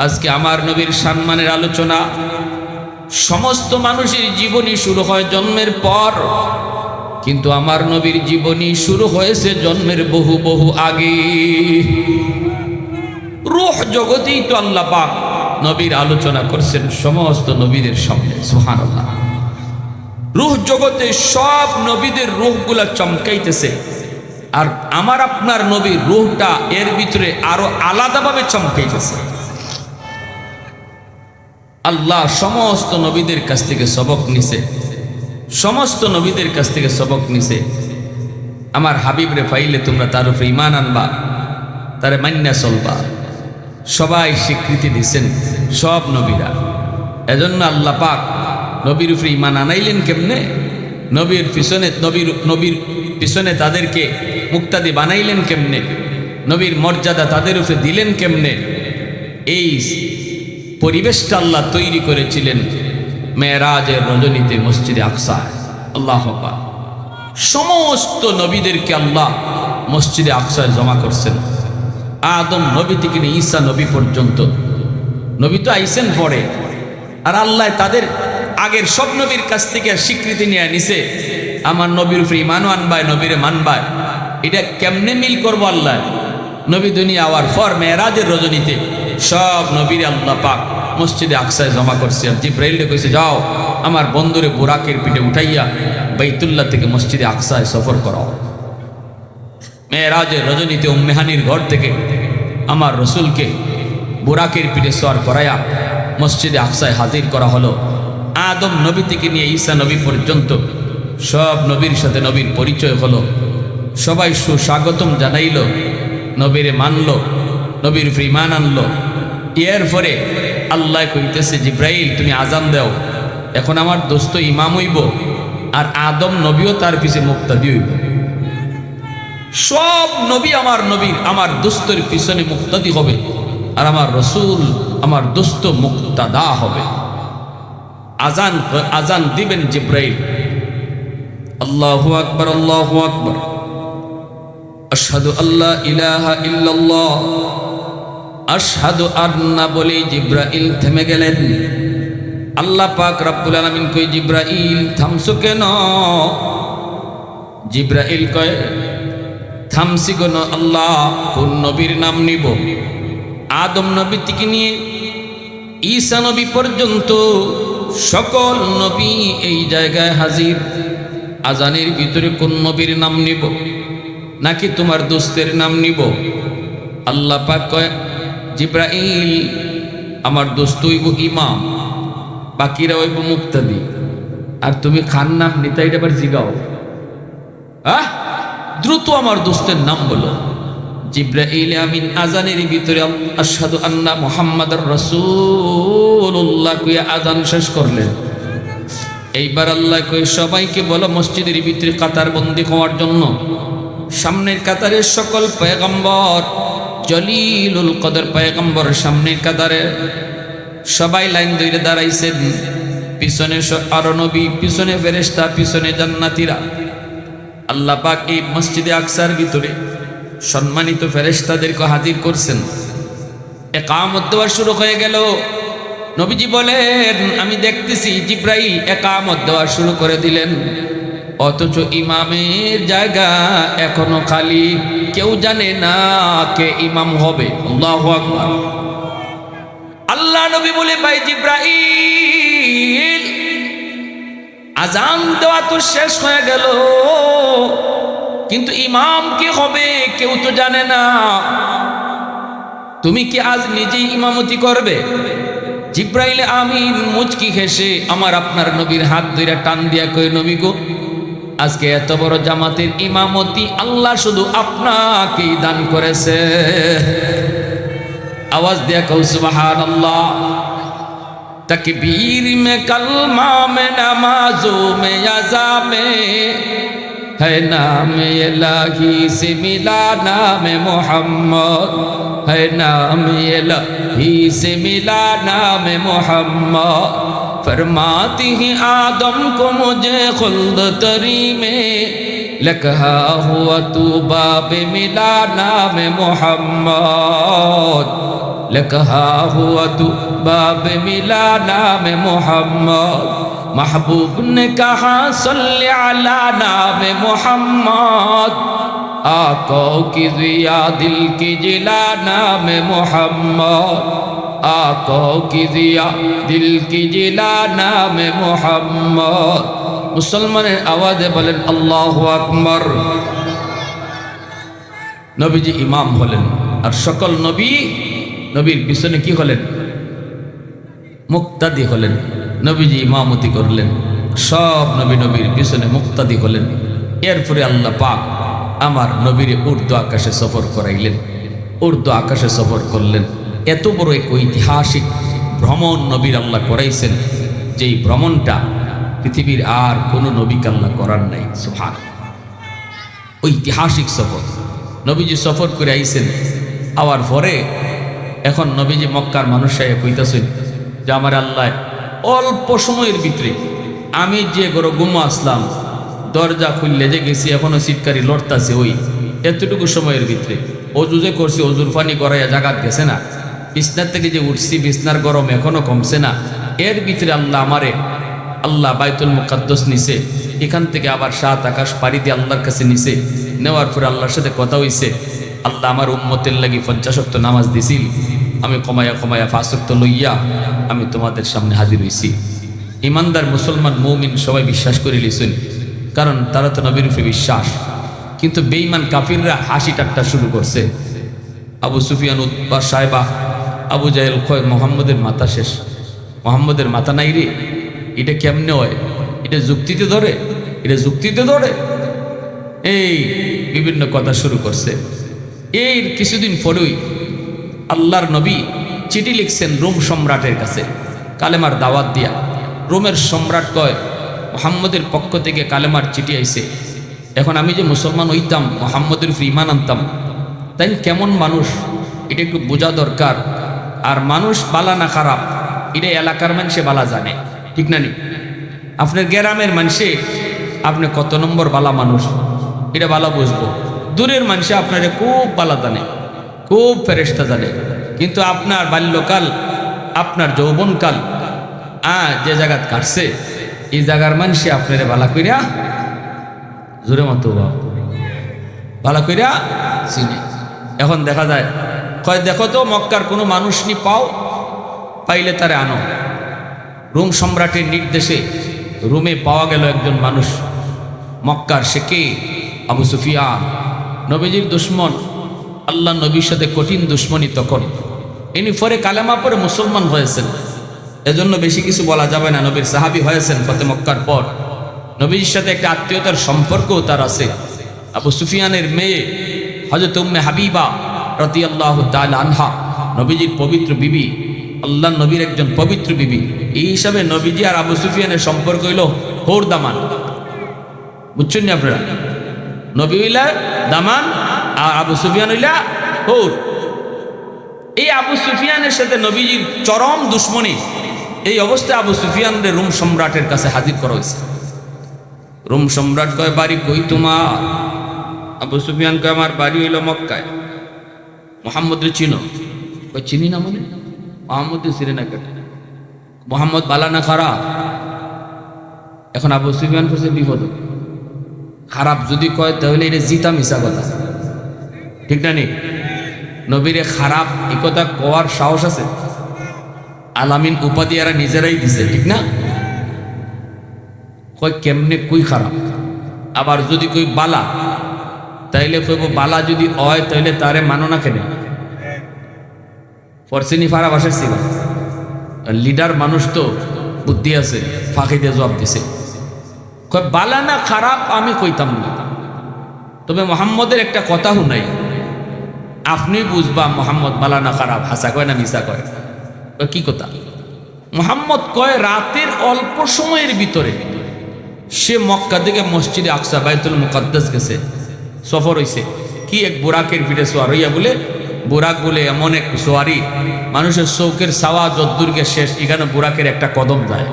আজকে আমার নবীর সম্মানের আলোচনা। সমস্ত মানুষের জীবনী শুরু হয় জন্মের পর, কিন্তু আমার নবীর জীবনী শুরু হয়েছে জন্মের বহু বহু আগে। রূহ জগতেই তো আল্লাহ পাক নবীর আলোচনা করছেন সমস্ত নবীদের সামনে। সুবহানাল্লাহ। রূহ জগতে সব নবীদের রূহগুলা চমকাইতেছে, আর আমার আপনার নবীর রূহটা এর ভিতরে আরো আলাদাভাবে চমকাইতেছে। আল্লাহ সমস্ত নবীদের কাছ থেকে সবক নিছে, সমস্ত নবীদের কাছ থেকে সবক নিছে। আমার হাবিবরে পাইলে তোমরা তার উপরে ঈমান আনবা, তারে মান্না চলবা। সবাই স্বীকৃতি দিচ্ছেন, সব নবীরা। এজন্য আল্লাহ পাক নবীর উপরে ঈমান আনাইলেন কেমনে? নবীর পিছনে তাদেরকে মুক্তাদি বানাইলেন কেমনে? নবীর মর্যাদা তাদের উপরে দিলেন কেমনে? এই পরিবেশটা আল্লাহ তৈরি করেছিলেন মেরাজের রজনীতে মসজিদে আকসা। আল্লাহু আকবার। সমস্ত নবীদেরকে আল্লাহ মসজিদে আকসায় জমা করছেন, আদম নবী থেকে নিয়ে ঈসা নবী পর্যন্ত। নবী তো আইসেন পরে, আর আল্লাহ তাদের আগের সব নবীর কাছ থেকে স্বীকৃতি নিয়ে নিছে, আমার নবীর উপরে ঈমানও আনবায়, নবীরে মানবায়। এটা কেমনে মিল করবো? আল্লাহ নবী দুনিয়া আওয়ার পর মেরাজের রজনীতে সব নবীর আল্লাহ পাক মসজিদে আকসায় জমা করছে। আর জিব্রাইল কইছে, যাও আমার বন্ধুরে বুরাকের পিঠে উঠাইয়া বাইতুল্লাহ থেকে মসজিদে আকসায় সফর করাও। মেরাজের রজনীতে উম্মেহানির ঘর থেকে আমার রসুলকে বুরাকের পিঠে সওয়ার করাইয়া মসজিদে আকসায় হাজির করা হলো। আদম নবী থেকে নিয়ে ঈসা নবী পর্যন্ত সব নবীর সাথে নবীর পরিচয় হলো। সবাই সুস্বাগতম জানাইল, নবীরে মানলো, নবীর উপরে ঈমান আনলো। এর পরে আল্লাহ কইতেছে, জিব্রাইল তুমি আজান দাও, এখন আমার দোস্ত ইমাম হইব, আর আদম নবীও তার পিছে মুক্তাদি হইব। সব নবী আমার নবীর, আমার দোস্তের পিছনে মুক্তাদি হবে, আর আমার রসুল আমার দোস্ত মুক্তাদা হবে। আজান দিবেন জিব্রাইল। আল্লাহু আকবার, আল্লাহু আকবার, আশহাদু আল্লা ইলাহা ইল্লাল্লাহ, আশহাদু আন্না বলে জিব্রাইল থেমে গেলেন। আল্লাহ পাক রব্বুল আলামিন কই, জিব্রাইল থামছো কেন? জিব্রাইল কয়, থামছি কেন আল্লাহ, কোন নবীর নাম নিব? আদম নবী থেকে নিয়ে ঈসা নবী পর্যন্ত সকল নবী এই জায়গায় হাজির। আজানের ভিতরে কোন নবীর নাম নিব নাকি তোমার দোস্তের নাম নিব? আল্লাহ পাক কয়, জিব্রাইল আমার দোস্ত হইব ইমাম, বাকিরা হইব মুক্তাদি, আর তুমি খান নাম নিতা এটা আবার জিগাও। দ্রুত আমার দোস্তের নাম বলো। জিব্রাইল আমিন আজানের ভিতরে আশহাদু আন্না মুহাম্মাদুর রাসূলুল্লাহ কইয়া আজান শেষ করলেন। এইবার আল্লাহ কই সবাইকে বলো মসজিদের ভিতরে কাতারবন্দি হওয়ার জন্য। সামনের কাতারের সকল পয়গম্বর, জলিলুল কদর পয়গম্বর সামনের কাতারে সবাই লাইন ধরে দাঁড়াইছেন। পিছনে আরো নবী, পিছনে ফেরেশতা, পিছনে জান্নাতীরা। আল্লাহ পাক এই মসজিদে আকসার ভিতরে সম্মানিত ফেরেশতাদেরকে হাজির করছেন। ইকামত দেওয়া শুরু হয়ে গেল। নবীজি বলেন আমি দেখতেছি জিব্রাইল ইকামত দেওয়া শুরু করে দিলেন, অথচ ইমামের জায়গা এখনো খালি, কেউ জানে না কে ইমাম হবে। আল্লাহু আকবার। আল্লাহ নবী বলে ভাই জিব্রাইল আজান দেওয়া তো শেষ হয়ে গেল, কিন্তু ইমাম কে হবে কেউ তো জানে না, তুমি কি আজ নিজেই ইমামতি করবে? জিব্রাইল আমিন মুচকি হেসে আমার আপনার নবীর হাত ধরে টান দিয়া কই, নবী গো, আজকে এত বড় জামাতের ইমামতি আল্লাহ শুধু আপনাকেই দান করেছে। আওয়াজ দিয়া কও সুবহানাল্লাহ। तकबीर में कलमा में नमाजों में अज़ा में है नाम इलाही से मिला नाम मोहम्मद, है नाम इलाही से मिला नाम मोहम्मद। फरमाती हैं आदम को मुझे खुल्द तरी में लिखा हुआ तू बाब मिला नाम मोहम्मद, लिखा हुआ तू बाब मिला नाम मोहम्मद। महबूब ने कहा सल्ले अला नाम मोहम्मद, आका की जिया दिल की जिला नाम मोहम्मद, आका की जिया दिल की जिला नाम मोहम्मद। मुसलमाনের আওয়াজে বলেন আল্লাহু আকবার। নবীজি ইমাম হলেন, আর সকল নবী নবীর পিছনে কি হলেন? মুক্তাদি হলেন। নবীজি ইমামতি করলেন, সব নবী নবীর পিছনে মুক্তাদি হলেন। এরপরে আল্লাহ পাক আমার নবীরে উর্দু আকাশে সফর করাইলেন, উর্দু আকাশে সফর করলেন। এত বড় এক ঐতিহাসিক ভ্রমণ নবীর আল্লাহ করাইছেন, যেই ভ্রমণটা পৃথিবীর আর কোনো নবীকে আল্লাহ করার নাই। সুবহানাল্লাহ। ঐতিহাসিক সফর নবীজি সফর করে আইছেন। আওয়ার পরে এখন নবীজি মক্কার মানুষ সাহেব কইতাছেন যে আমার আল্লাহ অল্প সময়ের ভিতরে আমি যে গরো গুমো আসলাম, দরজা খুললে যে গেছি এখনো সিটকারি লড়তাছে, ওই এতটুকু সময়ের ভিতরে অজু যে করছি, অজুর পানি গড়াইয়া জাগাত গেছে না, বিছনার থেকে যে উঠছি বিছনার গরম এখনো কমছে না। এর ভিতরে আল্লাহ আমারে আল্লাহ বাইতুল মুকাদ্দাস নিছে, এখান থেকে আবার 7 আকাশ পাড়ি দিয়ে আল্লাহর কাছে নিছে। নেওয়ার পরে আল্লাহর সাথে কথা হইছে, আল্লাহ আমার উম্মতের লাগি 50 ওয়াক্ত নামাজ দিছিল, আমি কমায়া কমায়া 5 ওয়াক্ত লইয়া আমি তোমাদের সামনে হাজির হইছি। ইমানদার মুসলমান মুমিন সবাই বিশ্বাস করে লিছেন, কারণ তারা তো নবীর উপরে বিশ্বাস। কিন্তু বেঈমান কাফিররা হাসি ঠাট্টা শুরু করছে। আবু সুফিয়ান উতবা সাহেবা আবু জাহেল কয় মুহাম্মদের মাথা শেষ, মুহাম্মদের মাথা নাই রে, এটা কেমনে হয়, এটা যুক্তিতে ধরে, এটা যুক্তিতে ধরে, এই বিভিন্ন কথা শুরু করছে। এর কিছুদিন পরেই আল্লাহর নবী চিঠি লিখছেন রোম সম্রাটের কাছে কালেমার দাওয়াত দিয়া। রোমের সম্রাট কয় মুহাম্মদের পক্ষ থেকে কালেমার চিঠি আইছে, এখন আমি যে মুসলমান হইতাম, মুহাম্মদের উপর ঈমান আনতাম, তাই কেমন মানুষ এটা একটু বোঝা দরকার। আর মানুষ বালা না খারাপ এটা এলাকার মানুষে বালা জানে, ঠিক না নি? আপনার গ্রামের মানুষে আপনি কত নম্বর বালা মানুষ এটা বালা বুঝবো, দূরের মানুষে আপনার খুব বালা জানে, খুব ফেরেশতা জানে। কিন্তু আপনার বাল্যকাল, আপনার যৌবনকাল যে জায়গাত কাটছে, এই জায়গার মানুষে আপনার বালা কইরা জোরে মতো বালা কইরা চিনে। এখন দেখা যায় কয় দেখো তো মক্কার কোনো মানুষ নি পাও, পাইলে তারে আনো। রোম সম্রাটের নির্দেশে রোমে পাওয়া গেল একজন মানুষ, মক্কার, সে কে? আবু সুফিয়ান, নবীজির দুশ্মন, আল্লাহ নবীর সাথে কঠিন দুশ্মনী তখন। ইনি পরে কালেমা পরে মুসলমান হয়েছেন, এজন্য বেশি কিছু বলা যাবে না। নবীর সাহাবী হয়েছেন ফতে মক্কার পর। নবীর সাথে একটা আত্মীয়তার সম্পর্কও তার আছে। আবু সুফিয়ানের মেয়ে হযরত উম্মে হাবিবা রাদিয়াল্লাহু তাআলা আনহা, নবীজির পবিত্র বিবি, আল্লাহ নবীর একজন পবিত্র বিবি। এই হিসাবে নবীজি আর আবু সুফিয়ানের সম্পর্ক হইল হোর দামান। বুঝছেন না আপনারা? নবী হইলা দামান আর আবু সুফিয়ান হইলা হোর। এই আবু সুফিয়ানের সাথে নবীজির চরম দুশ্মনী। এই অবস্থায় আবু সুফিয়ানদের রোম সম্রাটের কাছে হাজির করা হয়েছে। রোম সম্রাট কয়, বাড়ি কই তোমার? আবু সুফিয়ান কয়, আমার বাড়ি হইল মক্কায়। মোহাম্মদের চিনো? কয়, চিনি না। মানে মোহাম্মদের চিনে না কেটে? মোহাম্মদ বালা না খারাপ? এখন আবু সুফিয়ান করছে বিপদ। খারাপ যদি কয় তাহলে এটা জিতা মিশা কথা, ঠিক না? নেই নবীরে খারাপ এই কথা কোয়ার সাহস আছে? আলামিন উপাধি এরা নিজেরাই দিছে, ঠিক না? কয় কেমনে কই খারাপ? আবার যদি কই বালা, তাইলে কইব বালা যদি হয় তাইলে তারে মানো না কেন? ফরসিনি ফারা বাসার ছিল লিডার মানুষ, তো বুদ্ধি আছে, ফাঁকি দিয়ে জবাব দিছে। কয় বালা না খারাপ আমি কইতাম না, তবে মোহাম্মদের একটা কথা শুনাই, আপনি বুঝবা মোহাম্মদ বালা না খারাপ, হাসা কয় না মিশা কয়? কি কথা? মোহাম্মদ কয় রাতের অল্প সময়ের ভিতরে সে মক্কা থেকে মসজিদে আকসা বাইতুল মুকাদ্দাস গেছে, সফর হইছে। কি এক বুরাকের পিঠে সোয়ার হইয়া বলে, বুরাক বলে এমন এক সোয়ারি, মানুষের চৌকের সাওয়া যদ্দুরকে শেষ, এখানে বুরাকের একটা কদম যায়।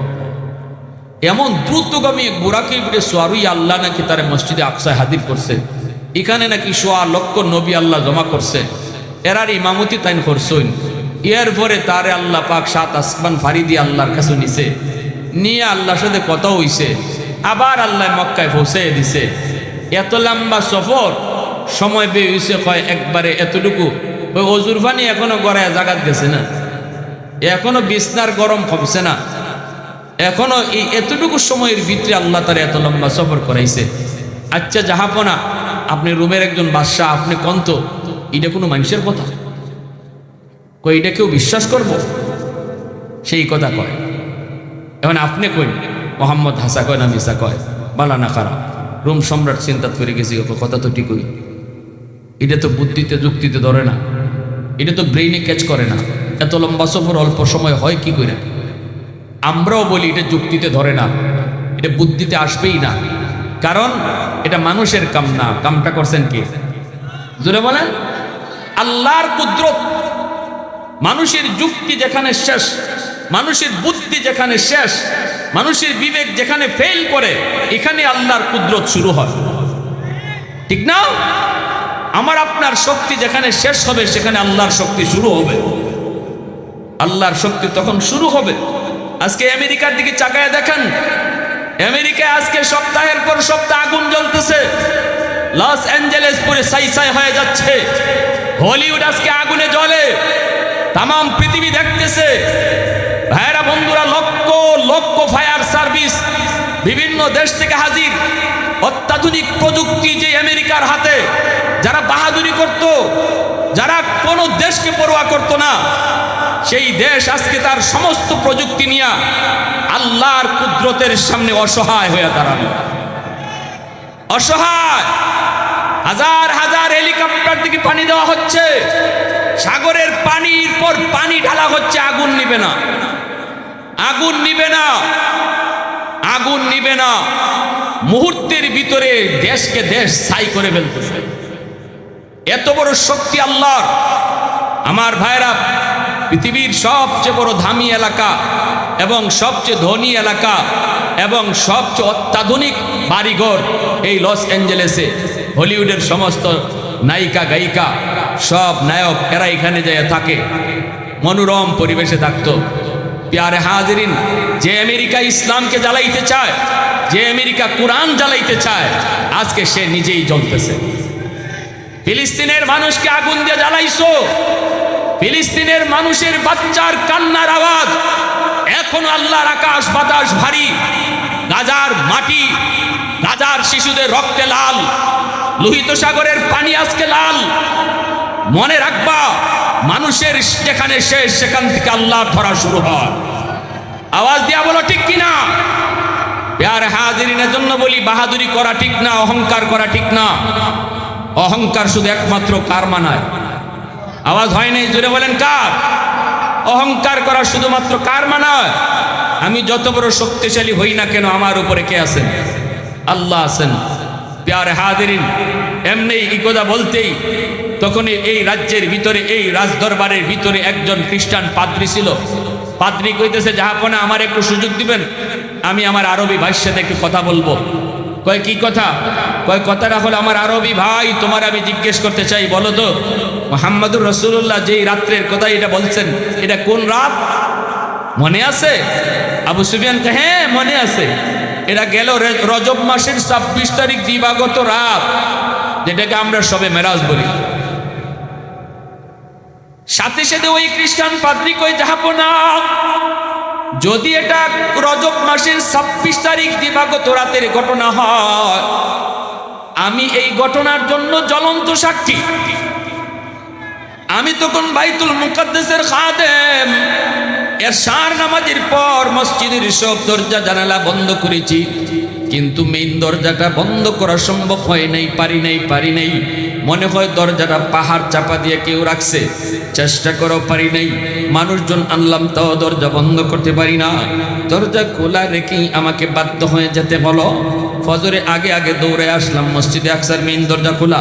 এমন দ্রুতগামী এক বুরাকের পিঠে সোয়ার হইয়া আল্লাহ নাকি তার মসজিদে আকসায় হাজির করছে। এখানে নাকি 1.25 লক্ষ নবী আল্লাহ জমা করছে, এরার ইমামতি তাইন করছেন। এর পরে তারে আল্লাহ পাক 7 আসমান ফাড়ি দিয়ে আল্লাহর কাছে নিছে, নিয়ে আল্লাহর সাথে কথা হইছে। আবার আল্লাহ মক্কায় পৌঁছে দিছে। এত লম্বা সফর সময় বেয়ে হইছে কয় একবারে এতটুকু, ওই অজুর পানি এখনো গড়ায় জাগাত গেছে না, এখনো বিছনার গরম কমছে না, এখনো এই এতটুকু সময়ের ভিতরে আল্লাহ তার এত লম্বা সফর করাইছে। আচ্ছা জাহাপনা, আপনি রোমের একজন বাদশাহ, আপনি কন্ত এটা কোনো মানুষের কথা? কই এটা কেউ বিশ্বাস করব? সেই কথা কয়। এখন আপনি কই মোহাম্মদ হাসা কয় না মিশা কয়, বালা না খারাপ? রোম সম্রাট চিন্তা করে গেছি, কথা তো ঠিকই, এটা তো বুদ্ধিতে যুক্তিতে ধরে না, এটা তো ব্রেইনে ক্যাচ করে না। এত লম্বা সফর অল্প সময় হয় কি করে? আমরাও বলি এটা যুক্তিতে ধরে না, এটা বুদ্ধিতে আসবেই না, কারণ এটা মানুষের কাম না। কামটা করছেন কে? জোরে বলেন। আল্লাহর কুদরত। মানুষের যুক্তি যেখানে শেষ, মানুষের বুদ্ধি যেখানে শেষ, মানুষের বিবেক যেখানে ফেল করে, এখানে আল্লাহর কুদরত শুরু হয়, ঠিক না? আমার আপনার শক্তি যেখানে শেষ হবে, সেখানে আল্লাহর শক্তি শুরু হবে। আল্লাহর শক্তি তখন শুরু হবে। আজকে আমেরিকার দিকে তাকায় দেখেন, আমেরিকায় আজকে সপ্তাহের পর সপ্তাহ আগুন জ্বলতেছে। লস অ্যাঞ্জেলেস পুরো ছাই হয়ে যাচ্ছে। হলিউড আজকে আগুনে জ্বলে, তাম পৃথিবী দেখতেছে। ভাইরা বন্ধুরা, লক্ষ লক্ষ ফায়ার সার্ভিস বিভিন্ন দেশ থেকে হাজির। অত্যাধুনিক প্রযুক্তি যে আমেরিকার হাতে, যারা বাহাদুরি করত, যারা কোনো দেশকে পরোয়া করত না, সেই দেশ আজকে তার সমস্ত প্রযুক্তি নিয়ে আল্লাহর কুদরতের সামনে অসহায় হয়ে দাঁড়াবে। অসহায়। হাজার হাজার হেলিকপ্টার থেকে পানি দেওয়া হচ্ছে, সাগরের পানির পর পানি ঢালা হচ্ছে, আগুন নিবে না, আগুন নিবে না, আগুন নিবে না। মুহূর্তের ভিতরে দেশকে দেশ ছাই করে ফেলতেছে। এত বড় শক্তি আল্লাহর। আমার ভাইরা, পৃথিবীর সবচেয়ে বড় ধামি এলাকা এবং সবচেয়ে ধনী এলাকা এবং সবচেয়ে অত্যাধুনিক বাড়িঘর এই লস অ্যাঞ্জেলেসে। হলিউডের সমস্ত নায়িকা গায়িকা, সব নায়ক, এরা এখানে যায় থাকে, মনোরম পরিবেশে থাকতো। প্যারে হাজিরিন, যে আমেরিকা ইসলামকে জ্বালাইতে চায়, যে আমেরিকা কোরআন জ্বালাইতে চায়, আজকে সে নিজেই জ্বলতেছে। ফিলিস্তিনের মানুষকে আগুন দিয়ে জ্বালাইছো, ফিলিস্তিনের মানুষের বাচ্চার কান্নার আওয়াজ এখনো আল্লাহর আকাশ বাতাস ভারী। গাজার মাটি, গাজার শিশুদের রক্তে লাল, লোহিত সাগরের পানি আজকে লাল। মনে রাখবা, মানুষের যেখানে শেষ সেখান থেকে আল্লাহর ধরা শুরু হয়। আওয়াজ দিয়া বলো ঠিক কিনা? প্যারে হাজিরিনের জন্য বলি, বাহাদুরি করা ঠিক না, অহংকার করা ঠিক না। অহংকার শুধু একমাত্র কার মানায়? আওয়াজ হয় নাই, জোরে বলেন কার? অহংকার করা শুধুমাত্র কার মানায়? আমি যত বড় শক্তিশালী হই না কেন, আমার উপরে কে আছেন? আল্লাহ আছেন। প্যারে হাজিরিন, এমনি এই কথা বলতেই তখন এই রাজ্যের ভিতরে, এই রাজদরবারের ভিতরে একজন খ্রিস্টান পাদ্রী ছিল। পাদ্রী কইতেছে, জাহাপনা আমার একটু সুযোগ দিবেন, আমি আমার আরবি ভাইয়ের সাথে একটু কথা বলবো। কয় কি কথা? কয় কথাটা হলো, আমার আরবি ভাই তোমার আমি জিজ্ঞেস করতে চাই, বলো তো মুহাম্মদুর রাসূলুল্লাহ যেই রাত্রের কথা এটা বলছেন, এটা কোন রাত মনে আছে? আবু সুফিয়ান কে হ্যাঁ মনে আছে, এটা গেল রজব মাসের 26 তারিখ দিবাগত রাত, যেটাকে আমরা সবে মেরাজ বলি। সাথে সাথে ওই খ্রিস্টান পাদ্রী কই, জাহাপনা যদি এটা রজব মাসের 26 তারিখ দিবাগত রাতের ঘটনা হয়, আমি এই ঘটনার জন্য জ্বলন্ত সাক্ষী। আমি তখন বাইতুল মুকাদ্দাসের খাদেম, এশার নামাজের পর মসজিদের সব দরজা জানালা বন্ধ করেছি, কিন্তু মেইন দরজাটা বন্ধ করা সম্ভব হয় নাই, পারি নাই। মনে হয় দরজাটা পাহাড় চাপা দিয়ে কেউ রাখছে, চেষ্টা করো পারি নাই। মানুষজন আনলাম, তাও দরজা বন্ধ করতে পারি না। দরজা খোলা রেখেই আমাকে বাধ্য হয়ে যেতে হলো। ফজরে আগে আগে দৌড়ে আসলাম, মসজিদে আকসার মেইন দরজা খোলা।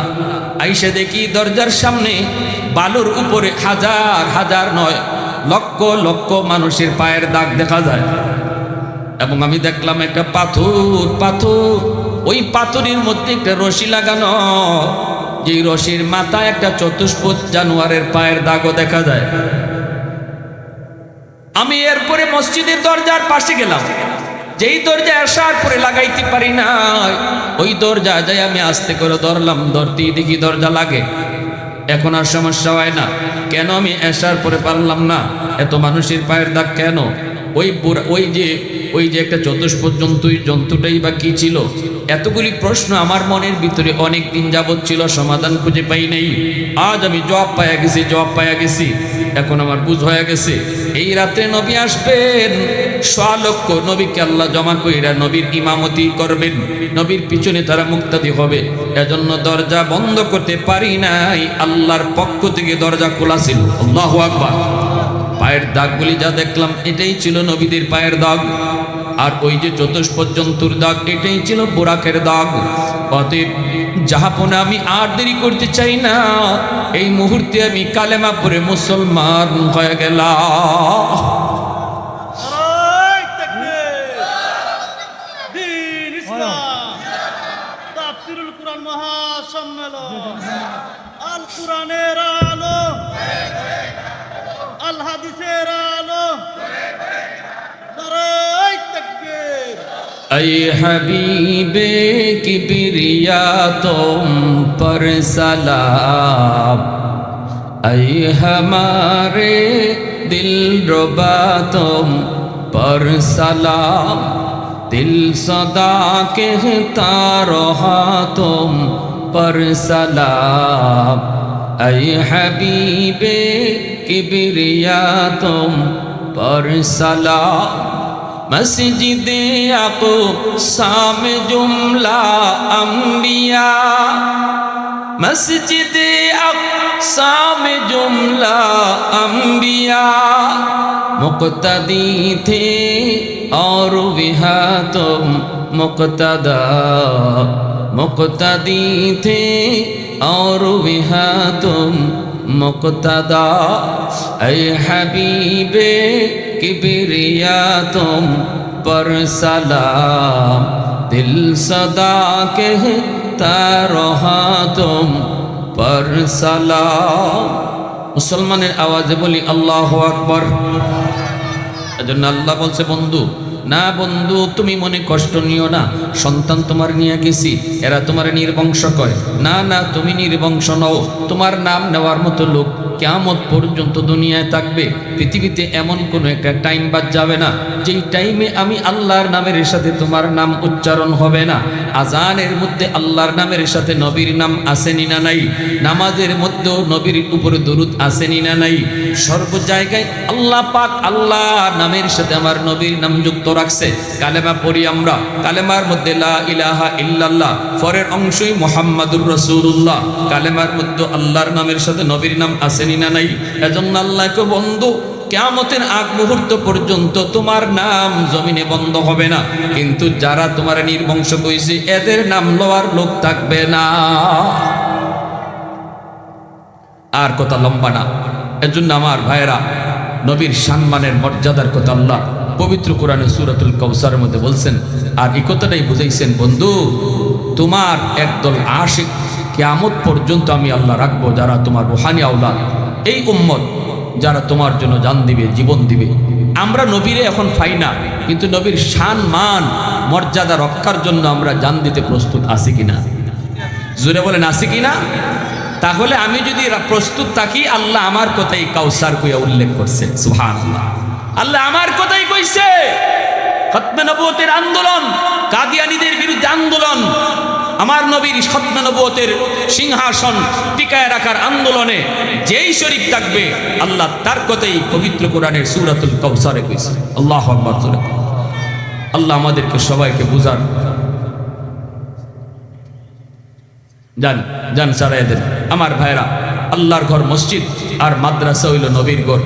আইসা দেখি দরজার সামনে বালুর উপরে হাজার হাজার নয়, লক্ষ লক্ষ মানুষের পায়ের দাগ দেখা যায়। এবং আমি দেখলাম একটা পাথর, ওই পাথরের মধ্যে একটা রশি লাগানো, যে রশির মাথায় একটা চতুষ্পদ জানোয়ারের পায়ের দাগও দেখা যায়। আমি এরপরে মসজিদের দরজার পাশে গেলাম, যেই দরজা আসার পরে লাগাইতে পারি না, ওই দরজা যাই আমি আস্তে করে ধরলাম, ধরতেই দেখি দরজা লাগে। এখন আর সমস্যা হয় না। কেন আমি আসার পরে পারলাম না? এত মানুষের পায়ের দাগ কেন? ওই যে একটা চতুষ্পদ জন্তু, জন্তুটাই বা কি ছিল? এতগুলি প্রশ্ন আমার মনের ভিতরে অনেক দিন যাবৎ ছিল, সমাধান খুঁজে পাই নাই। আজ আমি জবাব পাইয়া গেছি। এখন আমার বুঝ হয়ে গেছে, এই রাতে নবী আসবেন, 100 লক্ষ নবীকে আল্লাহ জমা কইরা নবীর ইমামতি করবেন, নবীর পিছনে তারা মুক্তাদি হবে। এজন্য দরজা বন্ধ করতে পারি নাই, আল্লাহর পক্ষ থেকে দরজা খোলা ছিল। আল্লাহু আকবার। পায়ের দাগগুলি যা দেখলাম, এটাই ছিল নবীদের পায়ের দাগ। আর ওই যে চতুষ্পদ জন্তুর দাগ, এটাই ছিল বোরাকের দাগ। অতএব জাহাপনা আমি আর দেরি করতে চাই না, এই মুহূর্তে আমি কালেমা পড়ে মুসলমান হয়ে গেলাম। তাফসীরুল কুরআন মহাসম্মেলন, আল কুরআনের আলো, আল হাদিসের আলো। নারায়ে তাকবীর। ऐ हबीबे किबरिया तुम पर सलाम, ऐ हमारे दिल रुबा तुम पर सलाम, दिल सदा कहता रहा तुम पर सलाम, ऐ हबीबे किबरिया तुम पर सलाम। मस्जिदे अक़सा में जुमला अंबिया, मस्जिदे अक़सा में जुमला अंबिया, मुक़्तदी थे और विहा तुम मुक़्तदा, मुक़्तदी थे और विहा तुम मुक़्तदा, ऐ हबीबे किबरिया तुम पर सलाम, दिल सदा कहता रहा तुम पर सलाम। मुसलमाনের আওয়াজে বলি আল্লাহু আকবার। এজন্য আল্লাহ বলছে, বন্ধু না বন্ধু, তুমি মনে কষ্ট নিও না, সন্তান তোমার নিয়ে গেছি, এরা তোমার নির্বংশ কয় না, না তুমি নির্বংশ নও, তোমার নাম নেওয়ার মতো লোক কিয়ামত পর্যন্ত দুনিয়ায় থাকবে। পৃথিবীতে এমন কোনো একটা টাইম বাদ যাবে না যেই টাইমে আমি আল্লাহর নামের সাথে তোমার নাম উচ্চারণ হবে না। আজানের মধ্যে আল্লাহর নামের সাথে নবীর নাম আসেনি না নাই? নামাজের মধ্যেও নবীর উপরে দরুদ আসেনি না নাই? সর্ব জায়গায় আল্লাহ পাক আল্লাহ নামের সাথে আমার নবীর নাম যুক্ত রাখছে। কালেমা পড়ি আমরা, কালেমার মধ্যে লা ইলাহা ইল্লাল্লাহ, পরের অংশই মুহাম্মাদুর রাসূলুল্লাহ। কালেমার মধ্যে আল্লাহর নামের সাথে নবীর নাম আসেনি না নাই? এজন্য আল্লাহকে বন্ধু, কিয়ামতের আগ মুহূর্ত পর্যন্ত তোমার নাম জমিনে বন্ধ হবে না, কিন্তু যারা তোমার নির্বংশ কইছে এদের নাম লওয়ার লোক থাকবে না। আর কথা লম্বা না, এজন্য আমার ভাইয়েরা, নবীর সম্মানের মর্যাদার কথা আল্লাহ পবিত্র কোরআনে সূরাতুল কাউসারের মধ্যে বলছেন। আর এই কথাটাই বুঝাইছেন, বন্ধু তোমার একদল আশিক কিয়ামত পর্যন্ত আমি আল্লাহ রাখবো, যারা তোমার রুহানি আওলাদ, এই উম্মত যারা তোমার জন্য জান দিবে, জীবন দিবে। আমরা নবীরে এখন পাই না, কিন্তু নবীর শান মান মর্যাদা রক্ষার জন্য আমরা জান দিতে প্রস্তুত আছি কিনা? জোরে বলেন আছি কিনা? তাহলে আমি যদি প্রস্তুত থাকি, আল্লাহ আমার কথাই কাউসার কইয়া উল্লেখ করছে। সুবহানাল্লাহ, আল্লাহ আমার কথাই কইছে। খতমে নবুয়তের আন্দোলন, কাদিয়ানীদের বিরুদ্ধে আন্দোলন, আমার নবীর খতমে নবুয়তের সিংহাসন টিকায় রাখার আন্দোলনে যেই শরীক থাকবে, আল্লাহ তার কথাই পবিত্র কোরআনের সূরাতুল কাউসারে কইছে। আল্লাহু আকবার। আল্লাহ আমাদেরকে সবাইকে বুঝান। জান সারাই দেন। আমার ভাইরা, আল্লাহর ঘর মসজিদ আর মাদ্রাসা হইল নবীর ঘর।